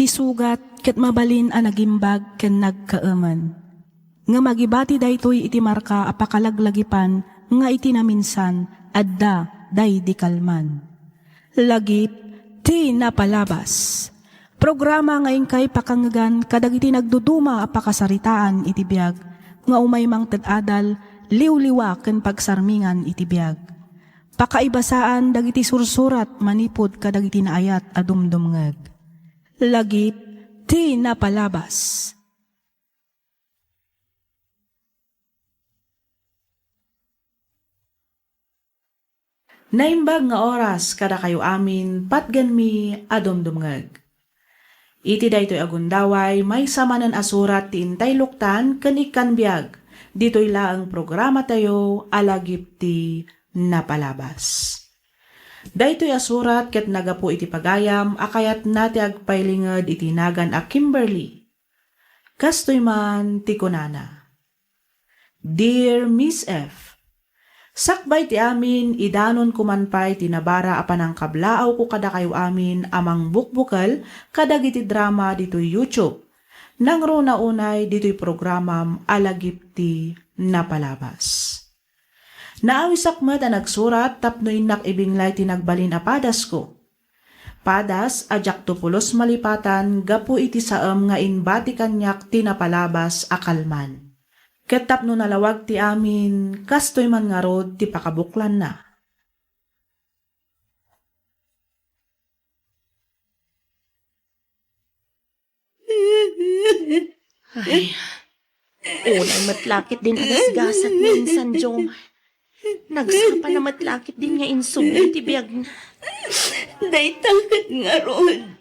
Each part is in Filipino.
sugat ket mabalin a nagimbag ken nagkaaman. Nga magibati daytoy iti marka apakalaglagipan nga iti naminsan adda day di kalman. Lagip ti napalabas. Programa ngayon kay pakangagan kadag iti nagduduma apakasaritaan iti biag nga umay mang tadadal liwliwa ken pagsarmingan iti biag. Pakaibasaan dagiti sursurat manipod kadag iti naayat a dumdumngeg. Lagip ti napalabas. Naimbag nga oras kada kayo amin patgan mi adumdumngeg. Iti daytoy agundaway may samanan asurat ti intay luktan kanikan biag. Ditoy laang programa tayo alagip ti napalabas. Daytoy asurat ket nagapu iti pagayam akayat nati agpailinged iti nagan a Kimberly. Kastoy man ti kunana. Dear Miss F. Sakbay ti amin, idanon kumanpay tinabara apan ang kablaaw ko kada kayo amin amang bukbukal kadag iti drama dito'y YouTube. Nang runa unay dito'y programam alagip ti napalabas. Naawisak met a nagsurat tapno inak ibinglay tinagbalin a padas ko. Padas ajak tupulos malipatan gapu iti saem nga inbati kanyak tinapalabas akalman. Ketap no nalawag ti amin, kastoy man nga rod ti pakabuklan na. Ay, unay matlakit din alasgasat nga insan Jomar. Nagsapa na matlakit din nga insubli ti biyag na. Daytangkat nga rod.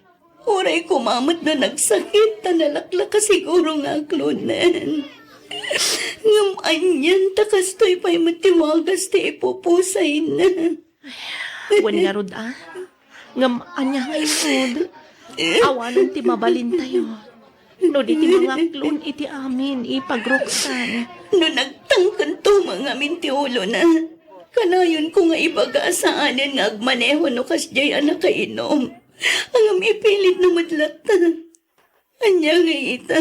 Uray kumamot na nagsakit, tanalaklak ka siguro nga klunan. Ngamanyan, takastoy pa'y matiwagas ti ipupusay na. Wan nga rod Ngamaan niya ngayon rod. Awanan ti mabalin tayo. No di ti mga klon iti amin ipagroksan. No nagtangkan to mga minti ulo na. Kanayon ko nga ibaga saanan nga agmaneho no kasjay anak kainom. Ang ipilit na madlata. Anya nga ita.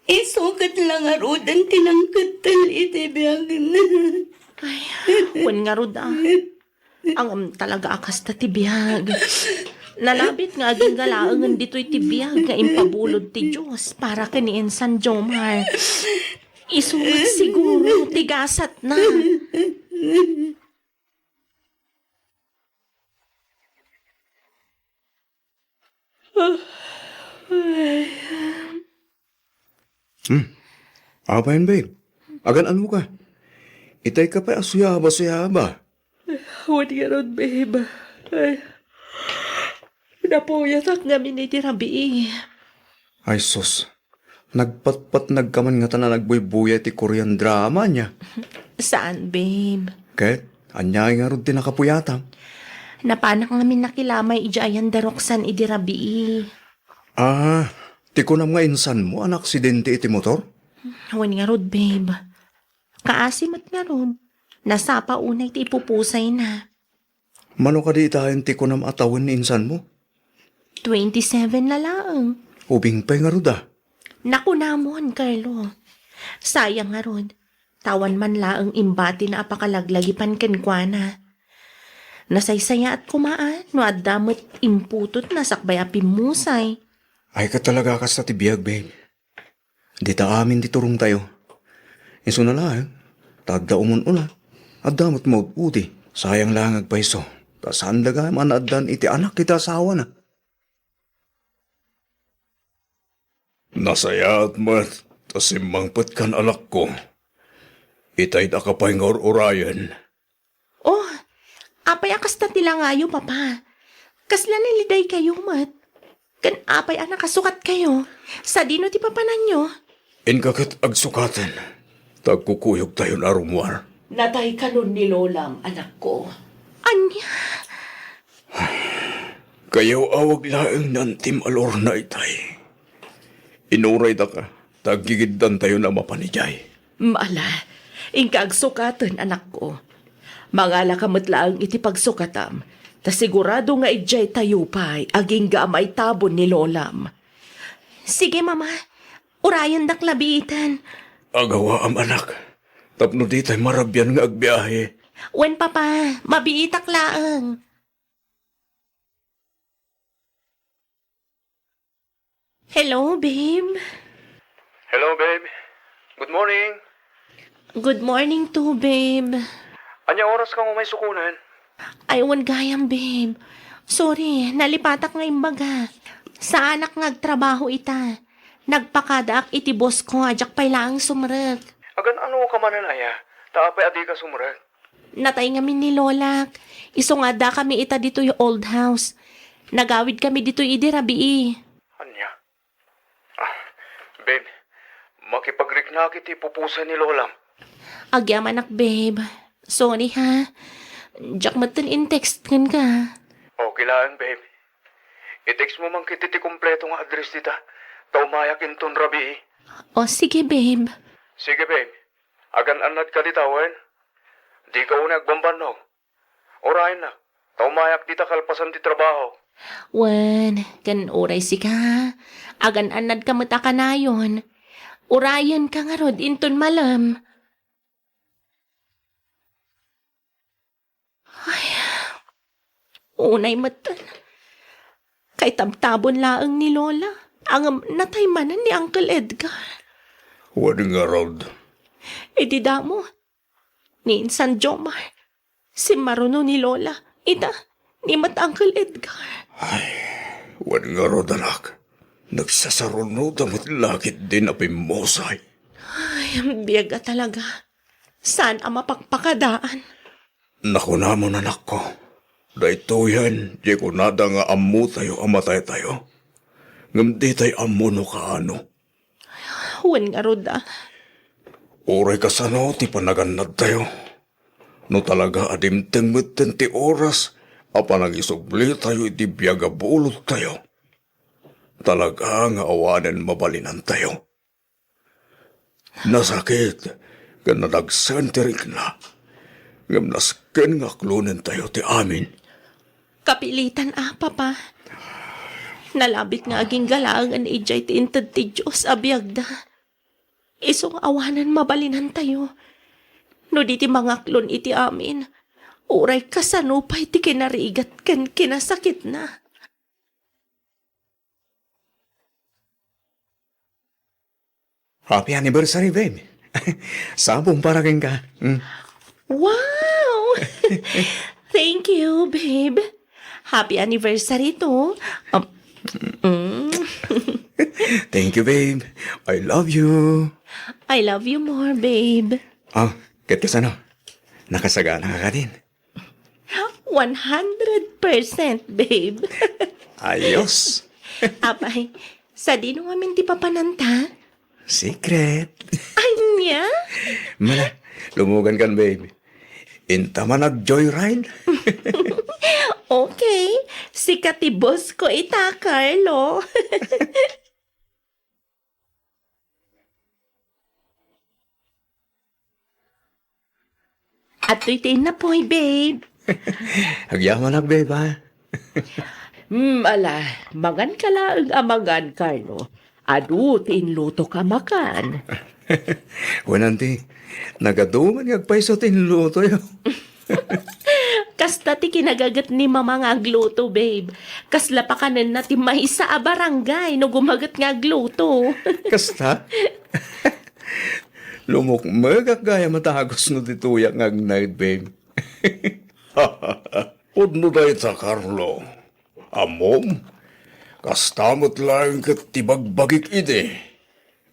Isukat lang nga rodan tinangkatal iti biyag na. Ay, wan nga rod Ang talaga akas ta tibiyag. Nalabit nga aging galaangan dito'y tibiyag nga impabulod ti Diyos para kaniin San Jomar. Isulat siguro tigasat na. Apayan, babe. Agan mo ka. Itay ka pa asuyaba. Huwag nga ron, babe. Ay, napuyatak namin iti rabi. Ay, sus. Nagpatpat nagkaman nga tanan nagbuy-buya ti Korean drama niya. Saan, babe? Ket, anyay nga ron tinakapuyata. Napanak namin nakilamay ijayan daroksan iti rabi. Ti kunam nga insan mo, anak aksidente iti motor? Huwag nga ron, babe. Kaasimat nga ron. Nasapa unay ti ipupusay na. Mano ka di itahin ti kunam atawin ni insan mo? 27 na lang. Ubing pa nga ruda. Naku namon, Carlo. Sayang nga ron. Tawan man laang imbati na apakalaglagipan kenkwana. Nasaysaya at kumaan, no adamot imputot na sakbay apimusay. Ay ka talaga kas na tibiyag, babe. Di ta amin di turong tayo. Iso na lang, tagda umon una. Adamot mo uti, sayang lang agpaiso. Tasaan daga manaddan iti anak kita asawa na. Nasaya at mat, tasimangpat kan alak ko. Itay da ka pa'y ngor-urayan. Oh, apay akas na tilangayo, papa. Kasla niliday kayo, mat. Kan apay anak kasukat kayo. Sa dino ti papanan nyo. Inkakat agsukatan. Tagkukuyog tayo na rumwar. Natay ka nun ni Lolam, anak ko. Anya? Kayaw awag laeng nantim alor na itay. Inuray da ka, tagigiddan tayo na mapanijay. Mala, ingkagsukatan, anak ko. Mangala kamot laang iti pagsukatam. Ta sigurado nga ijay tayo pa'y aging gamay tabon ni Lolam. Sige, mama. Urayan dak labitan. Agawa am anak. Tapno di tayo marabyan nga agbiyahe. Wen, papa. Mabiitak laang. Hello, babe. Hello, babe. Good morning. Good morning to, babe. Anya oras ka mo may sukunan? Aywan gayam, babe. Sorry, nalipatak nga imbaga. Sa anak ngagtrabaho ita. Nagpakadaak iti boss ko, ajak pay lang sumrek. Agan ano ka mananaya? Taapay adi ka sumurag. Natay nga min ni Lolak. Iso nga da kami ita dito yung old house. Nagawid kami dito idi rabii. Anya? Babe, makipag-rik na kiti pupusa ni Lolam. Agyam anak, babe. Sorry ha. Jak matan in text kan ka. Okay lang, babe. I-text mo man kiti ti kompleto nga address dita. Taumayak inton rabi. O sige, babe. Sige, babe. Agan anad ka ditawan. Di ka unag bambanaw. Orahin na. Taumayak dita kalpasan ti trabaho. Wan, kan oray si ka. Agan anad ka mata ka na yun. Urayan ka nga rod inton malam. Ay, unay matan. Kay tabtabon laang ni Lola. Ang nataymanan ni Uncle Edgar. Wading nga road. E di damo. Ni Insan Jomar. Si Maruno ni Lola. Ida, ni Mat Uncle Edgar. Wading nga road, anak. Nagsasarunod ang lakit din apimosay. Ay, ang biyaga talaga. Saan ang mapagpakadaan? Naku namon, anak ko. Dahito yan, di ko nada nga amu tayo, amatay tayo. Ngam di tayo amu no kaano. Huwag nga roda. Oray ka sa no, ti panaganad tayo. No talaga adimteng ti oras, apa nagisubli tayo iti biyaga bulot tayo. Talaga nga awanen mabalinan tayo. Nasakit, ka nadagsantirik na. Ngam nasken nga klunen tayo ti amin. Kapilitan papa. Nalabit nga aging galaangan ijay ti intad ti Diyos abiyagda. Isong awanan mabalinan tayo. No di ti mga klon iti amin. Uray kasanupay ti kinarigat kan kinasakit na. Happy anniversary, babe. Sabong paraking ka. Wow! Thank you, babe. Happy anniversary to. Thank you, babe. I love you. I love you more, babe. Ket ka ano? Nakasagana ka din. 100%, babe. Ayos. Apay, sa dino ngamin ti papananta? Secret. Anya? Mala, lumugan kan, babe. Inta man nag-joyride. Okay, sikat ti boss ko ita, Carlo. At tuitin na po'y, babe. Agyaman na, babe, ha? Ala, magan ka lang amagan, Carlo. Adu, tinluto ka makan. Wananti, nagaduman agpaiso tinluto yo. Kasta ti kinagagat ni mama nga agluto, babe. Kasla pa kanan na ti mahisa a barangay no gumagat nga agluto. Kasta? Lumukmag gaya matagos no tituyak nga night, babe. Udno dahi sa Carlo. Amom, kastamot lang kat tibagbagik ide.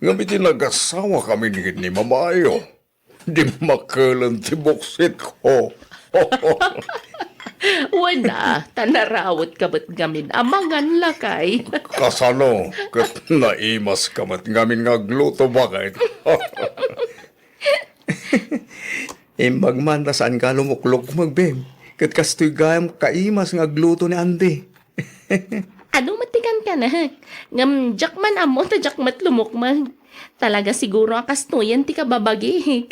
Ngamit nagasawa kami ni mamayo. Di makalan ti buksit ko. Wala, tanarawot ka ba't gamin amangan lakay. Kasano, kat naimas kamat ngamin nga gluto bakit. Imbag man saan ka lumuklok magbem. Kat kastoy gayam kaimas nga gluto ni Andy. Ano matikan ka na? Ngam jakman amo ta jakmat lumukmag. Talaga siguro ang kastuyan ti kababagig.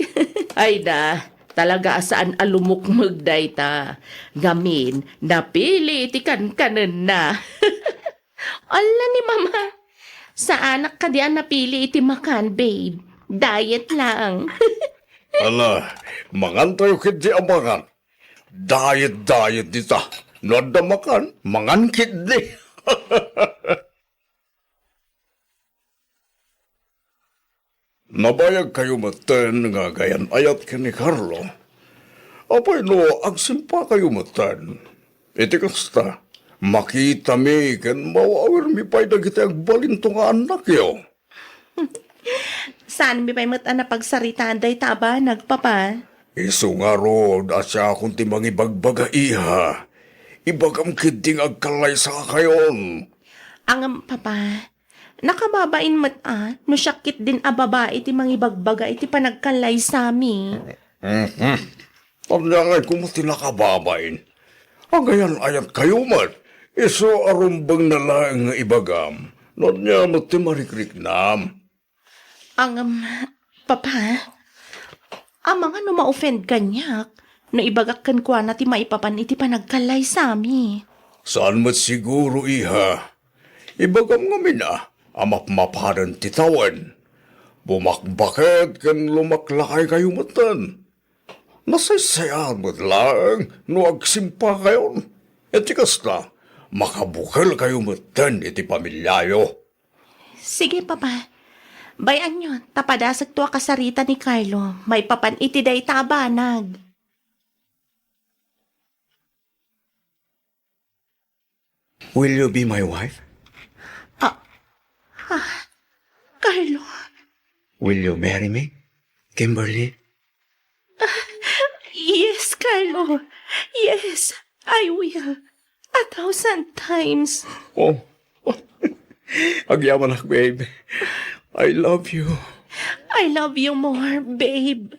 Ay da, Talaga saan alumukmag dayta. Gamin, napili iti kankanan na. Ala ni mama. Sa anak ka diyan napili iti makan, babe. Diet lang. Ala, mangan tayo kiti amangan. Diet dita. Nada makan, mangan kiti. Nabayag kayo matan nga gayan ayat ka ni Carlo. Apay no, agsimpa kayo matan. Iti kasta, makita mi kan mawawir mi pa'y dagiti agbalinto nga anak yo. Saan mi pa'y mata na pagsaritaan day taba, nagpapa? Iso nga rod, asya akong timang ibagbaga iha. Ibagam kidding agkalay sa kayon. Ang papa, nakababain no syakit din a babae iti mangibagbaga iti panagkalay sami. Tandangay kung mati nakababain. Ang gayan ayat kayo man. Iso arumbang na lang nga ibagam. Not niya mati marikriknam. Papa, mga no ma-offend kanyak, no ibagak kan kwa na ti maipapan iti panagkalay sami. Saan mat siguro iha? Ibagam nga mina, amap-maparan titawan. Bumakbakit kan lumaklakay kayo matan. Nasaysayan mo lang, no agsimpa kayo. Iti kasta, makabukal kayo matan iti pamilyayo. Sige, papa. Bayan yun, tapadasag to kasarita ni Carlo. May papan iti day tabanag. Will you be my wife? Carlo, Will you marry me, Kimberly? yes, Carlo. Yes, I will. 1,000 times. Oh, agyaman ak, babe. I love you. I love you more, babe.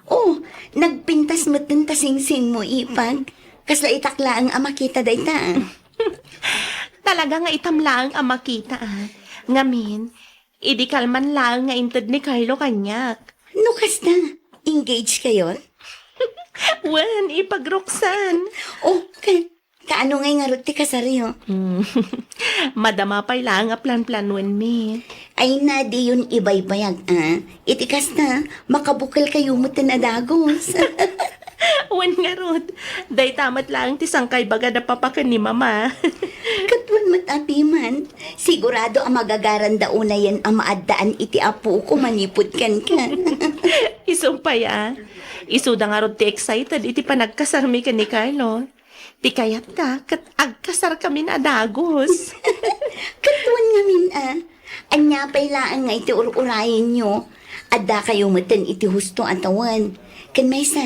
Oh, nagpintas mo sing-sing mo, Ipag. Kasla itakla ang amakita dayta. Talaga nga itamlaang ang makita. Ngamin, idikal man lang nga intod ni Carlo kanyak. No, kasta, engage kayo? Wen, ipagruksan. Oh, kaano ngay nga ruti kasaryo? Madama pa'y lang a plan-planuan mi. Ay na, di yun ibay-bayag, Itikas na, makabukal kayo mo tanadagos. Wen nga rod, day tamat lang ti sangkay baga na papakan ni mama. Katwan matapi man, sigurado ang magagaran dauna yan ang maaddaan iti apo ko manipod kan ka. Isumpay Isuda nga rod ti excited iti panagkasarmi ka ni Carlo. Ti kayat ka, kat agkasar kami na dagos. Katwan nga min, Anya pa'y laan nga iti ur-urayin nyo. Adda kayo matan iti husto atawan. Kan may sa,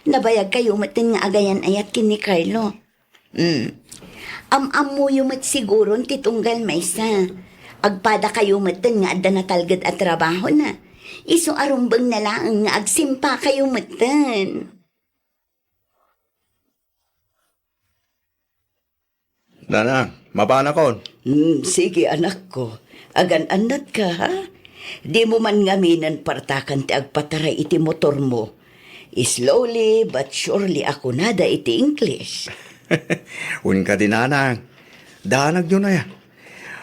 nabayag kayo matan nga agayan ayat kin ni Carlo. Am-amu yung mat siguro ti tunggal may sa. Agpada kayo matan nga adda natalgad at trabaho na. Iso arumbang na lang nga agsimpa kayo matan. Nanang, mabana kon. Sige anak ko, agan-anat ka ha? Di mo man ngaminan partakan ti agpataray iti motor mo. Slowly but surely ako nada iti English. Un ka din, nanang. Danag yun na yan.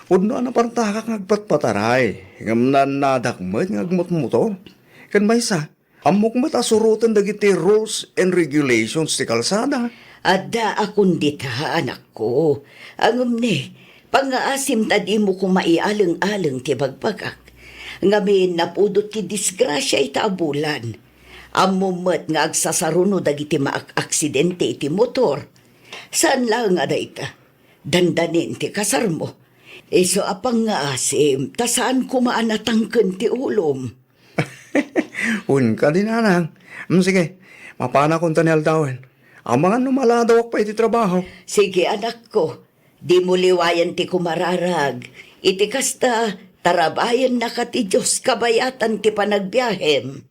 Udno na partakak ngagpatpataray. Ngam nadakmat ngagmot-motor. Kan may sa, amok matasurutan dagiti rules and regulations ti kalsada. Adda akong dita anak ko. Angam ni, pangaasim tadi mo kung maialang-alang ti bagbagak. Ngamin napudot ti disgrasya ita abulan. Amumat nga agsasaruno dagiti maak-aksidente iti motor. Saan lang nga ita? Dandanin ti kasar mo. Iso apang nga asim, tasaan kumaanatangken ti ulom. Un ka din, nanang. Sige, mapana kong tanil dawen. Ang mga numaladawak pa iti trabaho. Sige anak ko, di mo liwayan ti kumararag. Iti kasta, tarabayan na ka ti Diyos kabayatan ti panagbiyahem.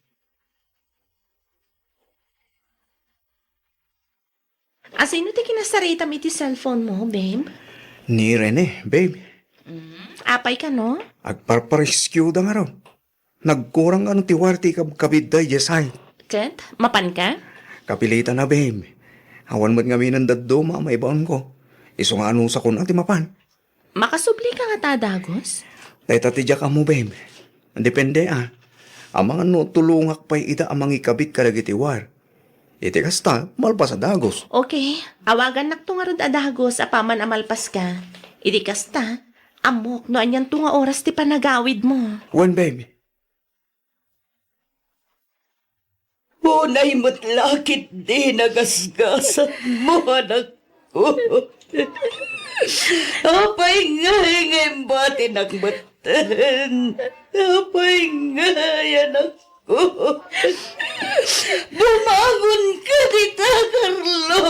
Asino ti kinasarita mi ti cellphone mo, babe? Ni Rene, babe. Apay ka, no? Agparparescue da nga raw. Nagkurang ano tiwarti kabiday jesay. Ket, mapan ka? Kapilitan na, babe. Awan mo't ngami ng daddo, may baon ko. Iso nga anong sa kun ti mapan. Makasubli ka nga ta, Dagos? Tay tatidya ka mo, babe. Depende Amang ano tulungak pa'y ita amang ikabit karagitiwar. Iti kasta, malpas sa dagos. Okay, awagan nak tunga rod Dagos, apaman amalpas ka. Idi kasta, amok no anyan tunga oras ti panagawid mo. Wan, babe. Unay mo't lakit di nagasgasat mo, anak ko. Apay ngay bati nagbatan. Apay ngay, anak ko. Bumangon ka, Tita Carlo.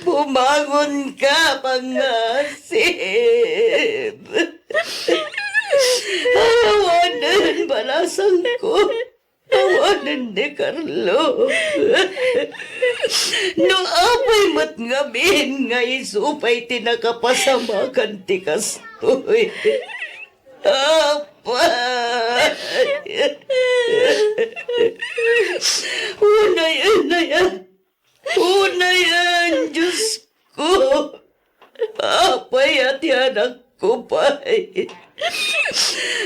Bumangon ka, pangasip. Awanan, balasang ko. Awanan ni Carlo. No apay mat ngamin nga isupay tinakapasamakan ti kastoy. Apay. Unayan. Unayan, Diyos ko. Apay at anak ko pa'y.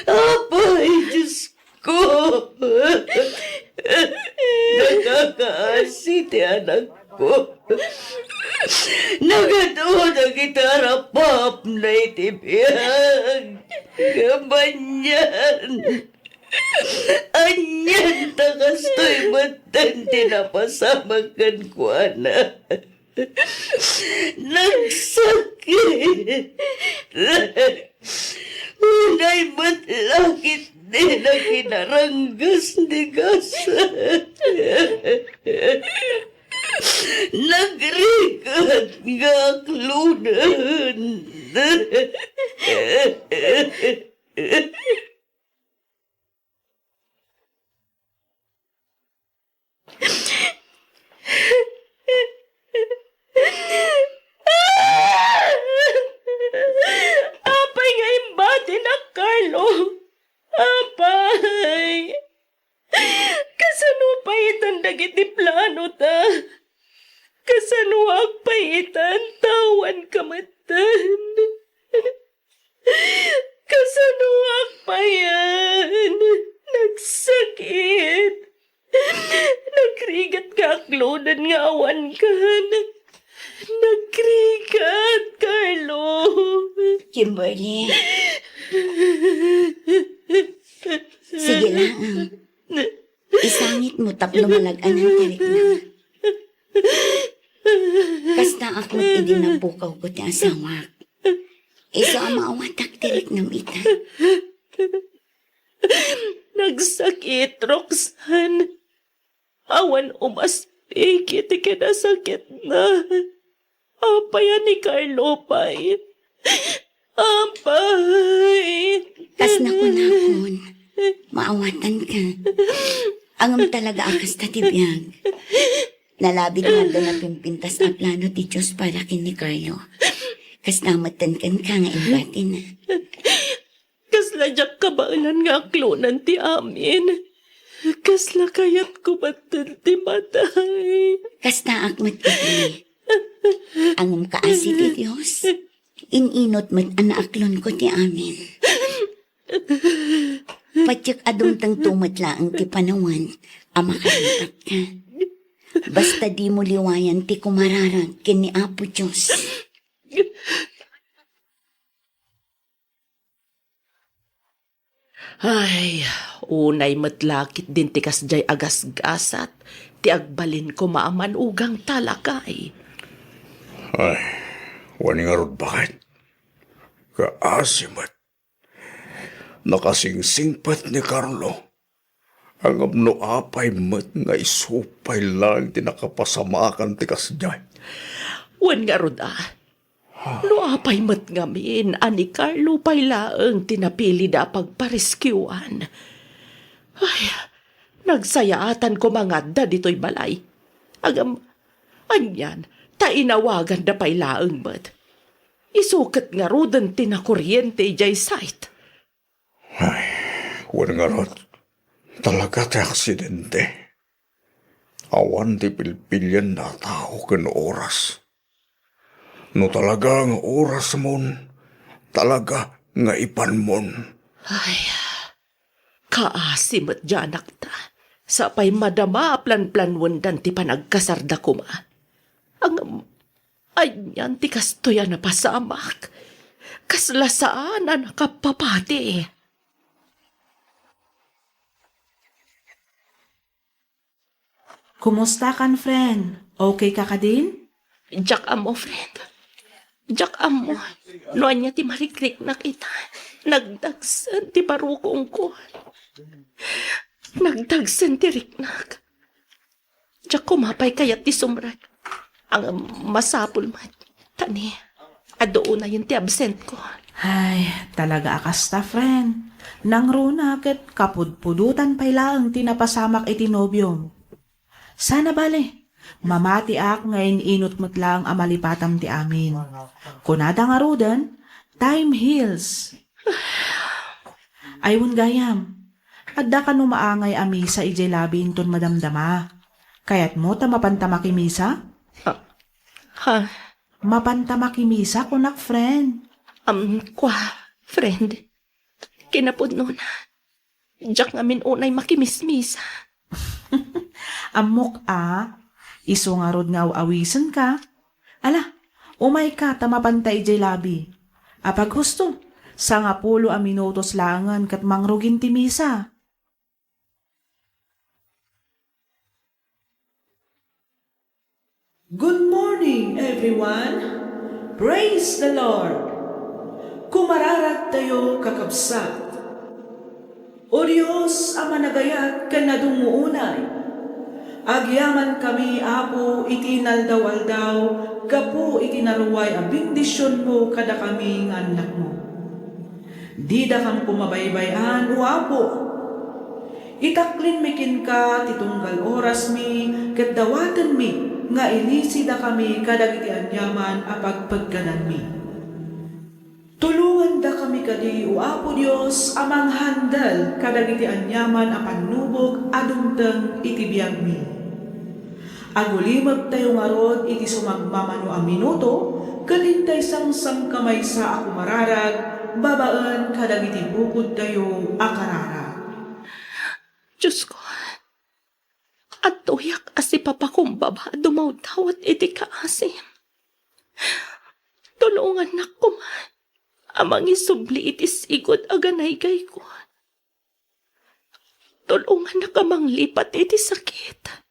Apay, Diyos ko. Nakakaasi ti anak ko. Naganoon ang itarapap na itibiyag. Gamanyan. Anyan takastoy matan tinapasamakan ko na. Nagsakit. Unay matlakit din na kinaranggas ni Gasa. Nagrigat nga aklunan. Apay nga imbati na, Carlo. Apay. Kasano pa itan dagiti plano ta? Kasano agpaitan tawan kamatan? Kasano agpayan? Nagsakit. Nagrigat ka aklodan nga awan ka. Nagrigat, Carlo. Kimberly. Sige lang. Isangit mo tapno malagan ang tirik na. Kasta ako idinapukaw ko ti asawak. Iso ang maawatak tirik ng ita. Nagsakit, Roxanne. Awan umaspik, iti kinasakit na. Apayan ni Carlo pa'y. Apay. Kas na kunakon. Maawatan ka. Angam talaga akas tatibiyag. Nalabid nga doon na pimpintas na plano ti Diyos para kini Carlo. Kas namatan kan ka nga imbati na. Kasla jak kabailan nga aklonan ti amin. Kasla kayat ko batan ti matay. Kasta akmat iti. Angam kaasi ti Diyos. Ininot mat anaaklon ko ti amin. Patyak adumtang tumatlaang ti panawan, ama kalipat ka. Basta di mo liwayan ti kumararag kini Apo Diyos. Ay, unay matlakit din ti kasjay agasgasat. Ti agbalin ko maaman ugang talakay. Ay, wani nga rod bakit? Kaasimat. Nakasingsingpat ni Carlo. Ang abno apay mat nga isupay lang tinakapasamakan ti kasjay. Wan nga rod Luapay mat ngamin, ani Carlo pay laeng tinapili da pagpareskiwan. Ay, nagsayaatan ko mga da dito'y balay. Agam, anyan, tainawagan da pay laeng mat. Isukat nga rodan tinakuryente jay site. Ay, wala nga rod. Talaga ti aksidente. Awan ti pilpilyan na tao ken oras. No talaga nga oras mon, talaga nga ipan mon. Ay, kaasim at janak ta. Sapay madama plan-planwan dan ti panagkasarda ko ma. Ang ay yan ti kastoya na pasamak. Kaslasaan na nakapapati. Kumusta kan, friend? Okay ka din? Jack amo, friend. Jack amo. Noan niya ti marikrik na kita. Nagdagsan ti parukong ko. Nagdagsan ti riknak. Jack kumapay kayat ti sumrag. Ang masapul man. Tani, adoon na yun ti absent ko. Ay, talaga akasta, friend. Nang runa ket kapudpudutan pay laang tinapasamak iti nobyom. Sana bale, mamati ak ngayon inot mo't lang amalipatam ti amin. Kunada nga rudan, time heals. Aywon gayam, adda ka numaangay amisa ijay labi inton madamdama. Kayat mo ta mapantamaki misa? Ha? Mapantamaki misa kunak, friend. Kwa, friend. Kinapod nun. Jack ngamin unay makimismisa. Amok iso nga rod nga awisan ka. Ala, umay ka tamapantay jay labi. Apag husto, sa nga pulo a minutos langan kat mangrugin ti misa. Good morning, everyone. Praise the Lord. Kumararat tayo kakabsat. O Diyos, ang managayat ka na dumuunay. Agyaman kami, Apo, itinaldaw-aldaw, gapu itinaluway a bindisyon mo kada kami ng anak mo. Di da kam kumabaybayan, o Apo. Itaklin mikin ka, titunggal oras mi, ket dawatan mi, nga ilisida kami kadagiti anyaman a pagpagkanan mi. Tulungan da kami kadi, o Apo Dios, amang handal kadagiti anyaman a panubog adumteng iti biyag mi. Agulimag tayo nga rod iti sumagmamano a minuto, kadintay sang kamay sa ako mararag, babaan kadagiti bukod tayo akarara. Diyos ko, at tuyak asi papakumbaba dumawdawat iti kaasim. Tulungan na ko man, amang isubli iti sigod aganaygay ko. Tulungan na kamang lipat iti sakit.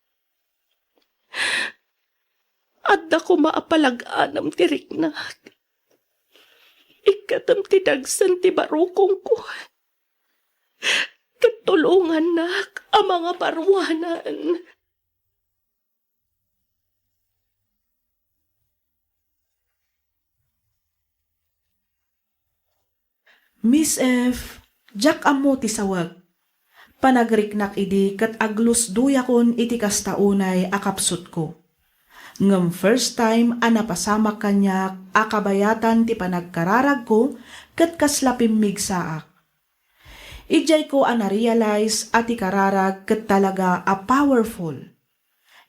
At da ko maapalag-anam ti riknak. Ikatam ti dagsan ti barukong ko. Katulungan nak ang mga parwanan. Miss F, Jack amo ti sawag. Panagriknak idi kat aglus duyakon iti kastaunay akapsut ko. Ngem first time anapasamak kanyak akabayatan ti panagkararag ko kat kaslapim migsaak. Ijay ko ana-realize at ikararag kat talaga a powerful.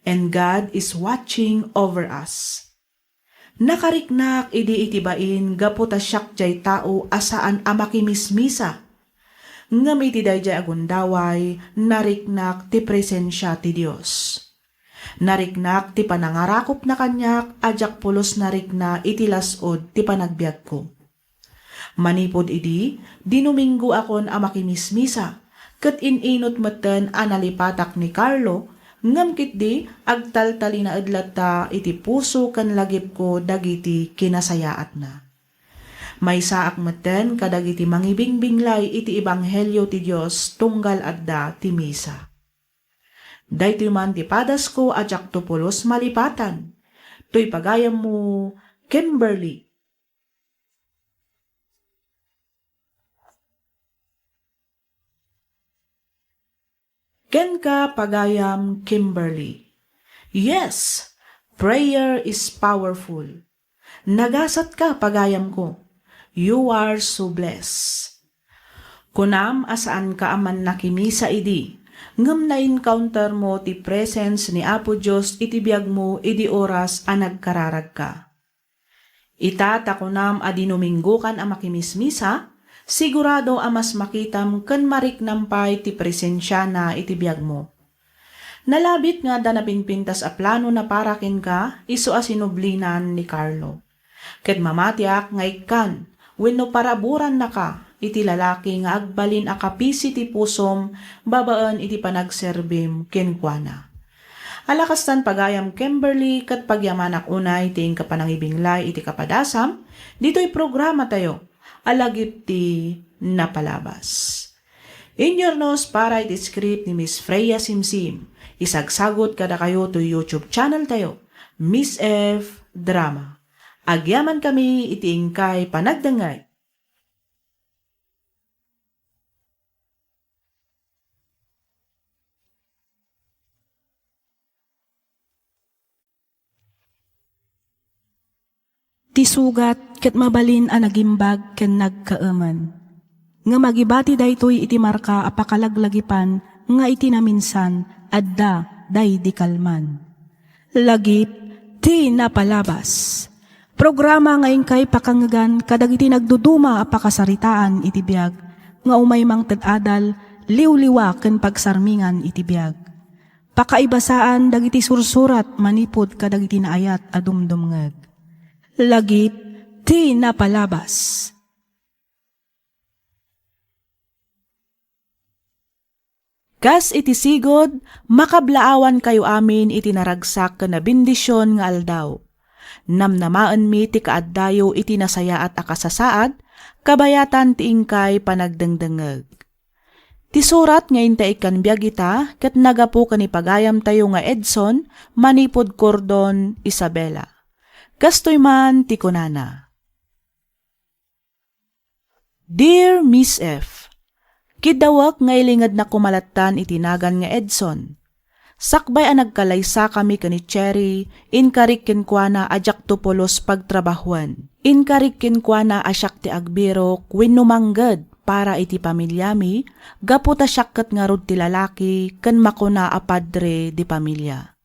And God is watching over us. Nakariknak idi itibain gaputa siyak jay tao asaan amakimismisa. Ngam iti dayjay agundaway, nariknak ti presensya ti Dios. Nariknak ti panangarakop na kanyak, ajak pulos narikna iti lasod ti panagbiag ko. Manipod idi, dinuminggo akon amakimismisa, ket ininot meten analipatak ni Carlo, ngam kitdi agtaltali na adlata iti puso kan lagip ko dagiti kinasayaat na. May saak meten kadagiti mangibingbinglay iti ebanghelyo ti Dios tunggal adda ti misa. Daytoy man ti padas ko ajak tupulos malipatan. Toy pagayam mo, Kimberly. Ken ka pagayam, Kimberly. Yes, prayer is powerful. Nagasat ka pagayam ko. You are so blessed. Kunam asaan ka aman nakimisa idi, ngem na-encounter mo ti presence ni Apo Diyos iti biyag mo iti oras a nagkararag ka. Ita takunam a dinuminggo kan a makimismisa, sigurado a mas makitam ken mariknampay ti presensya na iti biyag mo. Nalabit nga da napinpintas a plano na parakin ka, iso a sinublinan ni Carlo. Ket mamatiak nga ikan, wenno paraburan na ka, iti lalaki nga agbalin a kapisi ti pusom, babaan iti panagserbim kenkwana. Alakastan pagayam Kimberly kat pagyamanak unay ting kapanangibinglay iti kapadasam, dito'y programa tayo, alagip ti napalabas. Inyornos para iti script ni Miss Freya Simsim, isagsagot kada kayo to YouTube channel tayo, Miss F. Drama. Agyaman kami iti ingkay panagdangay. Ti sugat ket mabalin a nagimbag ken nagkaaman. Nga magibati daytoy iti marka a pakalaglagipan nga iti naminsan adda day di kalman. Lagip ti napalabas. Programa nga ingkay pakangagan kadag iti nagduduma a pakasaritaan iti biag nga umay mang ted-adal liwliwa ken pagsarmingan iti biag. Pakaibasaan dagiti sursurat manipod kadag iti naayat a dumdumngeg. Lagip ti napalabas. Kas iti sigod, makablaawan kayo amin iti naragsak na bendisyon nga aldaw. Namnamaan mi ti kaaddayo iti nasaya at akasasaad, kabayatan ti ingkay panagdengdengeg. Ti surat nga intaikan biyag ita, ket nagapo kanipagayam tayo nga Edson, manipod Cordon, Isabela. Kastoy man ti kunana. Dear Miss F, kidawak nga ilingad na kumalatan itinagan nga Edson. Sakbay a nagkalaysa kami kani Cherry, inkarik kenkwana ajak tupolos pagtrabahuan. Inkarik kenkwana asyak ti agbirok wenno mangged para iti pamilyami, gaputa syakket nga rod ti lalaki ken makuna a padre di pamilya.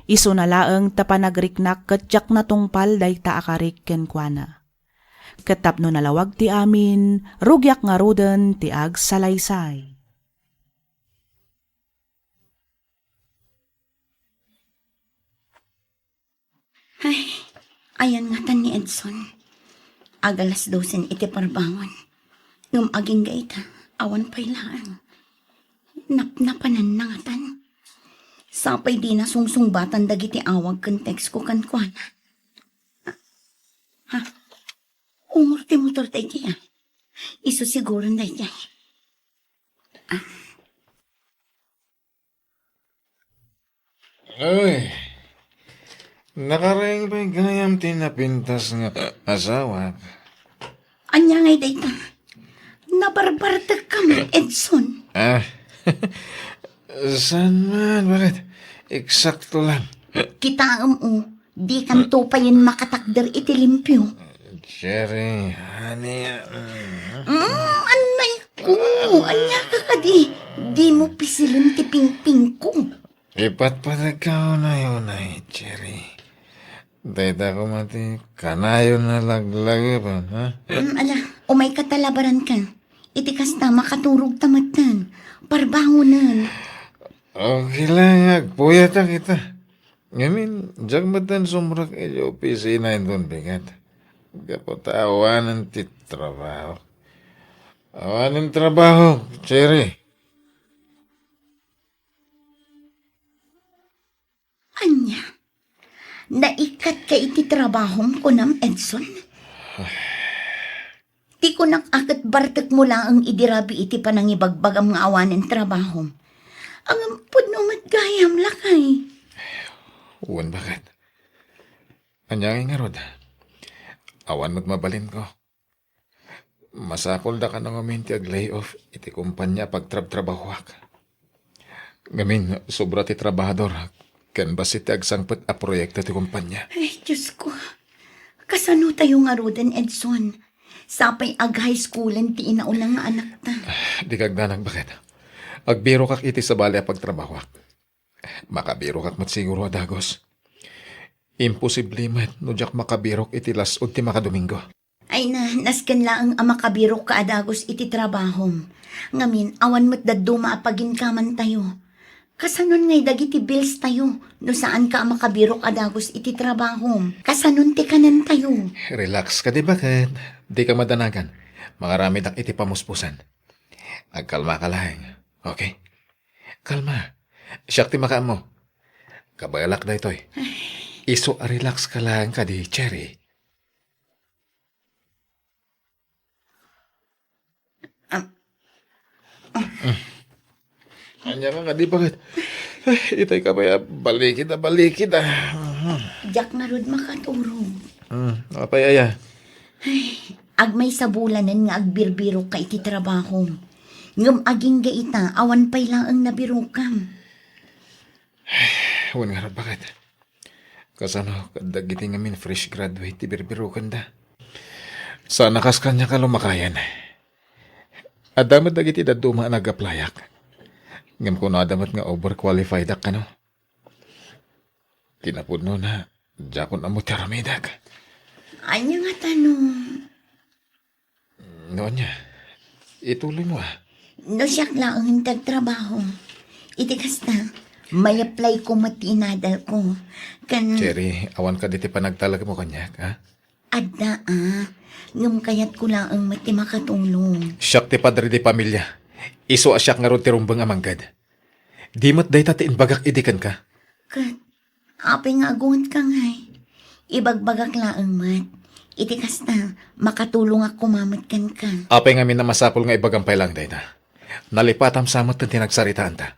Iso na laeng tapanagrik-nak ketyak na tungpal day ta akarik kenkwana. Ketapno nalawag ti amin, rugyak nga ruden ti ag salaysay. Ay, ayan nga tan ni Edson. Agalas 12 iti parbangon. Ngum aging gaita, awan pailaan. Napnapanan na nga tan. Sapay di na sungsungbatan dagiti awag kan text ko kan kuana. Ha? Umur ti motor tayo diya. Iso siguro na diya. Uy, nakaraing ba yung ganayam tinapintas nga asawa? Anya ngay dayta. Nabarbartag kami, Edson. Ah, saan man? Bakit? Eksakto lang. Kita di kan tupayin makatakder iti limpyo. Cherry, honey. Anay ko, anya ka kadi. Di mo pisilin ti pingping ko. Ipatpatag ka na yun ay, Cherry. Dayta ko mati, kanayo na laglagi pa, ha? Ala, umay katalabaran ka. Iti kasta makaturog tamatan. Parbangunan. Okay lang, agpuyata kita. Ngamin, jagmatan sumrak iyo opisina doon bigat. Kapota awanan ti trabaho. Awanan trabaho, Cherry. Anya, naikat ka iti trabahong ko nam, Edson? Ti ko nakakat bartek mo lang ang idirabi iti panangibagbag ang mga awanin trabahong. Ang ampod no matgayam lakay. Uwan bakit? Anyangin nga rod. Awan mo't mabalin ko. Masakol da ka nang uminti ag layoff iti kumpanya pagtrab-trabahuak. Ngamin, sobra ti trabahador. Kan basit ti agsangpet a proyekto ti kumpanya. Ay, Diyos ko. Kasano tayo nga roden, Edson? Sapay ag high schoolan ti inaunang nga anak ta. Di kagdanag bakit? Agbiro kak iti sa bali a pagtrabahwak. Makabiro kak mat siguro adagos. Imposible mat no jak makabirok iti lasod ti makadomingo. Ay nasken lang ang makabiro ka adagos iti trabahom. Ngamin, awan mo't daduma apagin kaman tayo. Kasanon ngay dagiti bills tayo, no saan ka makabiro ka adagos iti trabahom. Kasanon ti kanan tayo. Relax ka di bakit? Di ka madanagan. Mangarami dak iti pamuspusan. Agkalma ka lang. Okay? Kalma. Siyak ti makaan mo. Kabagalak na ito'y. Iso relax ka lang ka di, Cherry. Anya ka di bakit? Itay ka ba balikid ah. Diyak na rod makaturog. Apay aya. Agmay sa bulanan nga agbirbiro ka iti trabahom. Ngam aging gaita, awan pay lang ang nabiro kam. Huwag nga rin bakit? Kasano, kadagiti ngamin fresh graduate, tibirbiru kanda. Sana kas kanya ka lumakayan. Adamat dagiti daduma nag-applyak. Ngam ko na adamat nga overqualified ak ano. Tinapod no na, jakon amo teramidak. Anya nga tanong. Noon niya, ituloy mo ah. No siyak lang ang hintag trabaho. Iti kasta, may apply ko matinadal ko. Cherry, awan ka diti panagtalag mo kanyak, ha? Adda ngam kayat ko lang ang mati makatulong. Siyak ti padre di pamilya. Iso asyak nga ron ti rumbang amanggad. Di mat day tatiin bagak idikan ka. Kat, apay nga agungan ka ngay. Ibagbagak lang ang mat. Iti kasta, makatulong ako mamatkan ka. Apay nga min na masapol nga ibagampay lang day na. Nalipatam samot ng tinagsaritaan ta.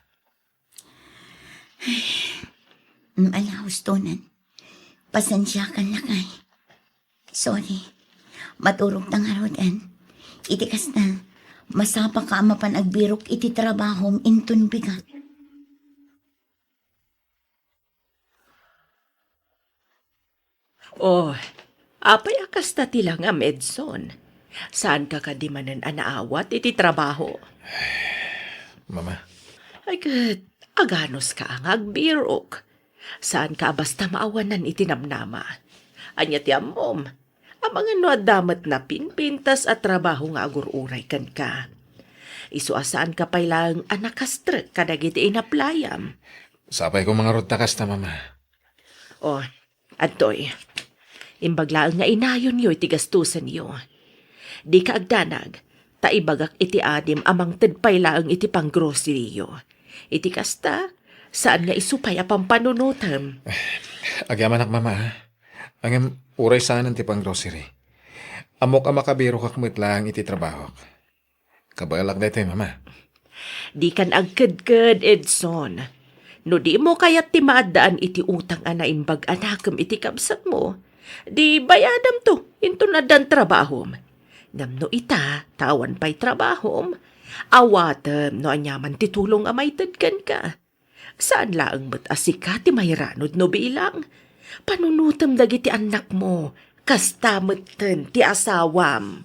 Alahos tonan. Pasensya ka na kay. Sorry. Maturog tang harodan. Iti kasta, masapa ka mapan agbirok iti trabahom intun bigat. Oh, apay akas ta tilang nga Medson. Saan ka kadimanan anaawat iti trabaho? Mama, Ay kat, aganos ka ang agbirok. Saan ka basta maawanan iti namnama? Anya ti amom, ang mga no damat na pinpintas at trabaho nga agururay kan ka. Isuasaan ka pa lang anakastrek kadagiti inaplayam. sapay ko mga rotakas ta mama. Oh, adtoy. Imbaglaan nga inayon yo'y tigastusan yo. Di ka agdanag, taibagak iti adim amang tedpay laang iti pang grocery yo. Iti kasta, saan nga isupay apang panunutam. Agyaman ak mama ha. Ang uray saan ti pang grocery. Amok ang makabiro kakmit lang iti trabaho. Kabalak na ito mama. Di kan agkad-kad, Edson. No di mo kayat ti maadaan iti utang ana imbag anakam iti kabsat mo. Di bayadam to, into na dan trabahom. Namno ita, tawan pa'y trabahom. Awatam no anyaman titulong amay tadkan ka. Saan laang mat asika ti mayranod no bilang? Panunutam dagiti anak mo, kastamatan ti asawam.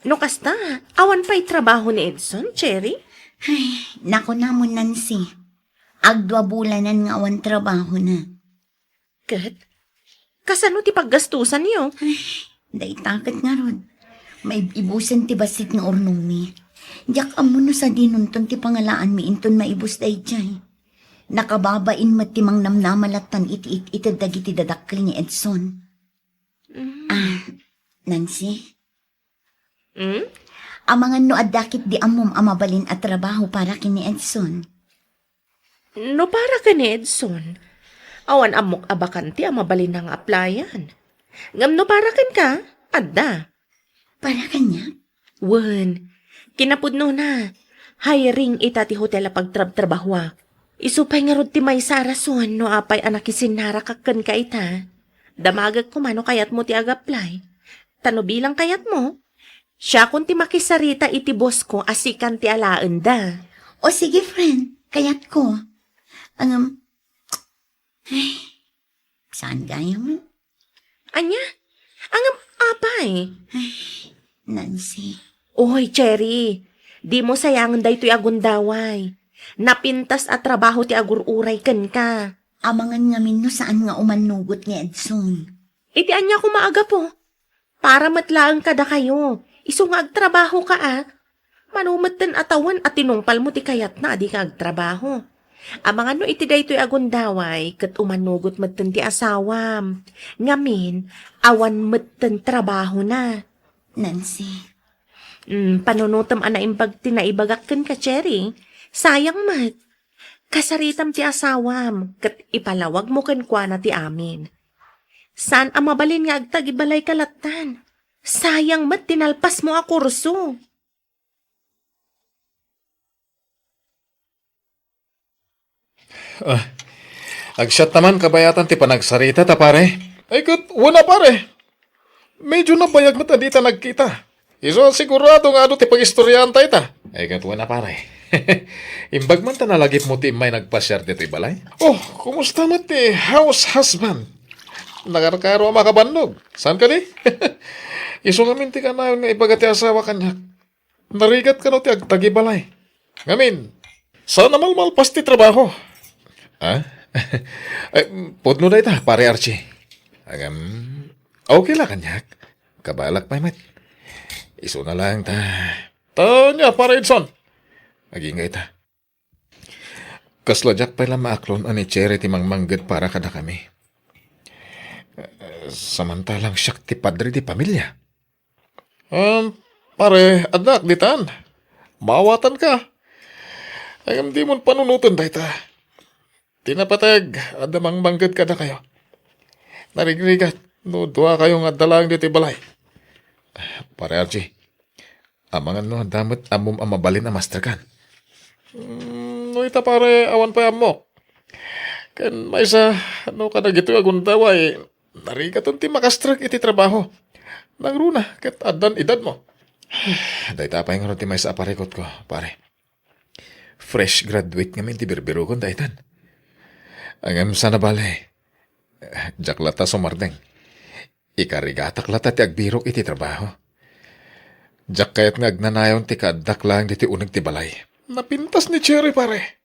No kasta, awan pa'y trabaho ni Edson, Cherry? Ay, nako namon Nancy. Agdwa bulanan nga awan trabaho na. Kat, kasano ti paggastusan niyo? Day takot nga ron. May ibusan ti basit nga ornong mi. Diyak amuno sa dinunton ti pangalaan mi inton maibus day jay. Nakababain matimang namnamalatan iti dagiti dadakkel ni Edson. Nancy? Amangan no adakit di amom amabalin at trabaho para kini Edson. No para ka ni Edson, awan amok abakanti ang mabalin ng applyan. Ngam no para ken ka, adda. Para kanya? Wen, kinapudno na. Hiring ita ti hotel a pagtrab-trabahwa. Isupay nga rod ti may sarason no apay anak isinara kakken ka ita. Damagag ko mano kayat mo ti ag-apply. Tano bilang kayat mo? Siya kun ti makisarita iti boss ko asikan ti alaan da. O sige friend, kayat ko. Ay, saan gaya mo? Anya? Ang apay. Nancy. Oy, Cherry, di mo sayangan day to'y agundaway. Napintas at trabaho ti agururay ken ka. Amangan ngamin no saan nga umanugot ni Edson. Iti anya ko maaga po. Para matlaang kada kayo. Iso nga agtrabaho ka Manumaten atawan at tinungpal mo ti kayat na di ka agtrabaho. Amangan no iti day to'y agundaway kat umanugot maten ti asawam. Ngamin, awan maten trabaho na. Nancy. Panunutam ana imbag tinaibagakken ka, Cherry. Sayang mat. Kasaritam ti asawam, kat ipalawag mo ken kwa na ti amin. San ang mabalin nga agtagibalay kalatan? Sayang mat tinalpas mo a kurso. Agsyat naman kabayatan ti panagsarita ta pare. Ay kat, wala pare. Medyo nabayag mo ta di ta nagkita. Iso sigurado nga ti pag-istoryahan tayo ta. Ay kat, wala pare. Imbag man ta nalagip mo ti may nagpasyar dito balay. Oh, kumusta mo ti house husband? Nagarkaro ang makabannog. Saan ka di? Iso ngamin ti ka na nga ibagati asawa kanya. Narigat ka no ti agtagi balay. Ngamin, sana malmalpas ti trabaho. Ah? Ay, pudno na ita, pare Archie. Okay lang kanyak. Kabalak pa mat. Iso na lang ta. Tanya, pare Edson. Aging nga ita. Kasladyak pa lang maaklon ani Cherry ti mangmanggad para kada kami. Samantalang siyak ti padre di pamilya. Pare, anak, ditan. Mawatan ka. Ayam di mo panunutan tayo ta. Tinapatag, adamang banggad ka na kayo. Narigrigat, no, duwa kayong adalang dito balay. Pare Archie, amangan no, damot amom amabalin na master kan. No, ita pare, awan pa mo. Kan may sa, ano ka na gito agundaway, narigaton ti makastrag iti trabaho. Nangruna, kat adan edad mo. Dahita pa yung ti may sa aparikot ko, pare. Fresh graduate ngamin ti birbiro kon dahitan. Ang sana balay. Jaklata sumardeng. Ikarigatak lata ti agbirok iti trabaho. Jak kayat nga agnanayon ti kadak lang diti unag ti balay. Napintas ni Cherry pare.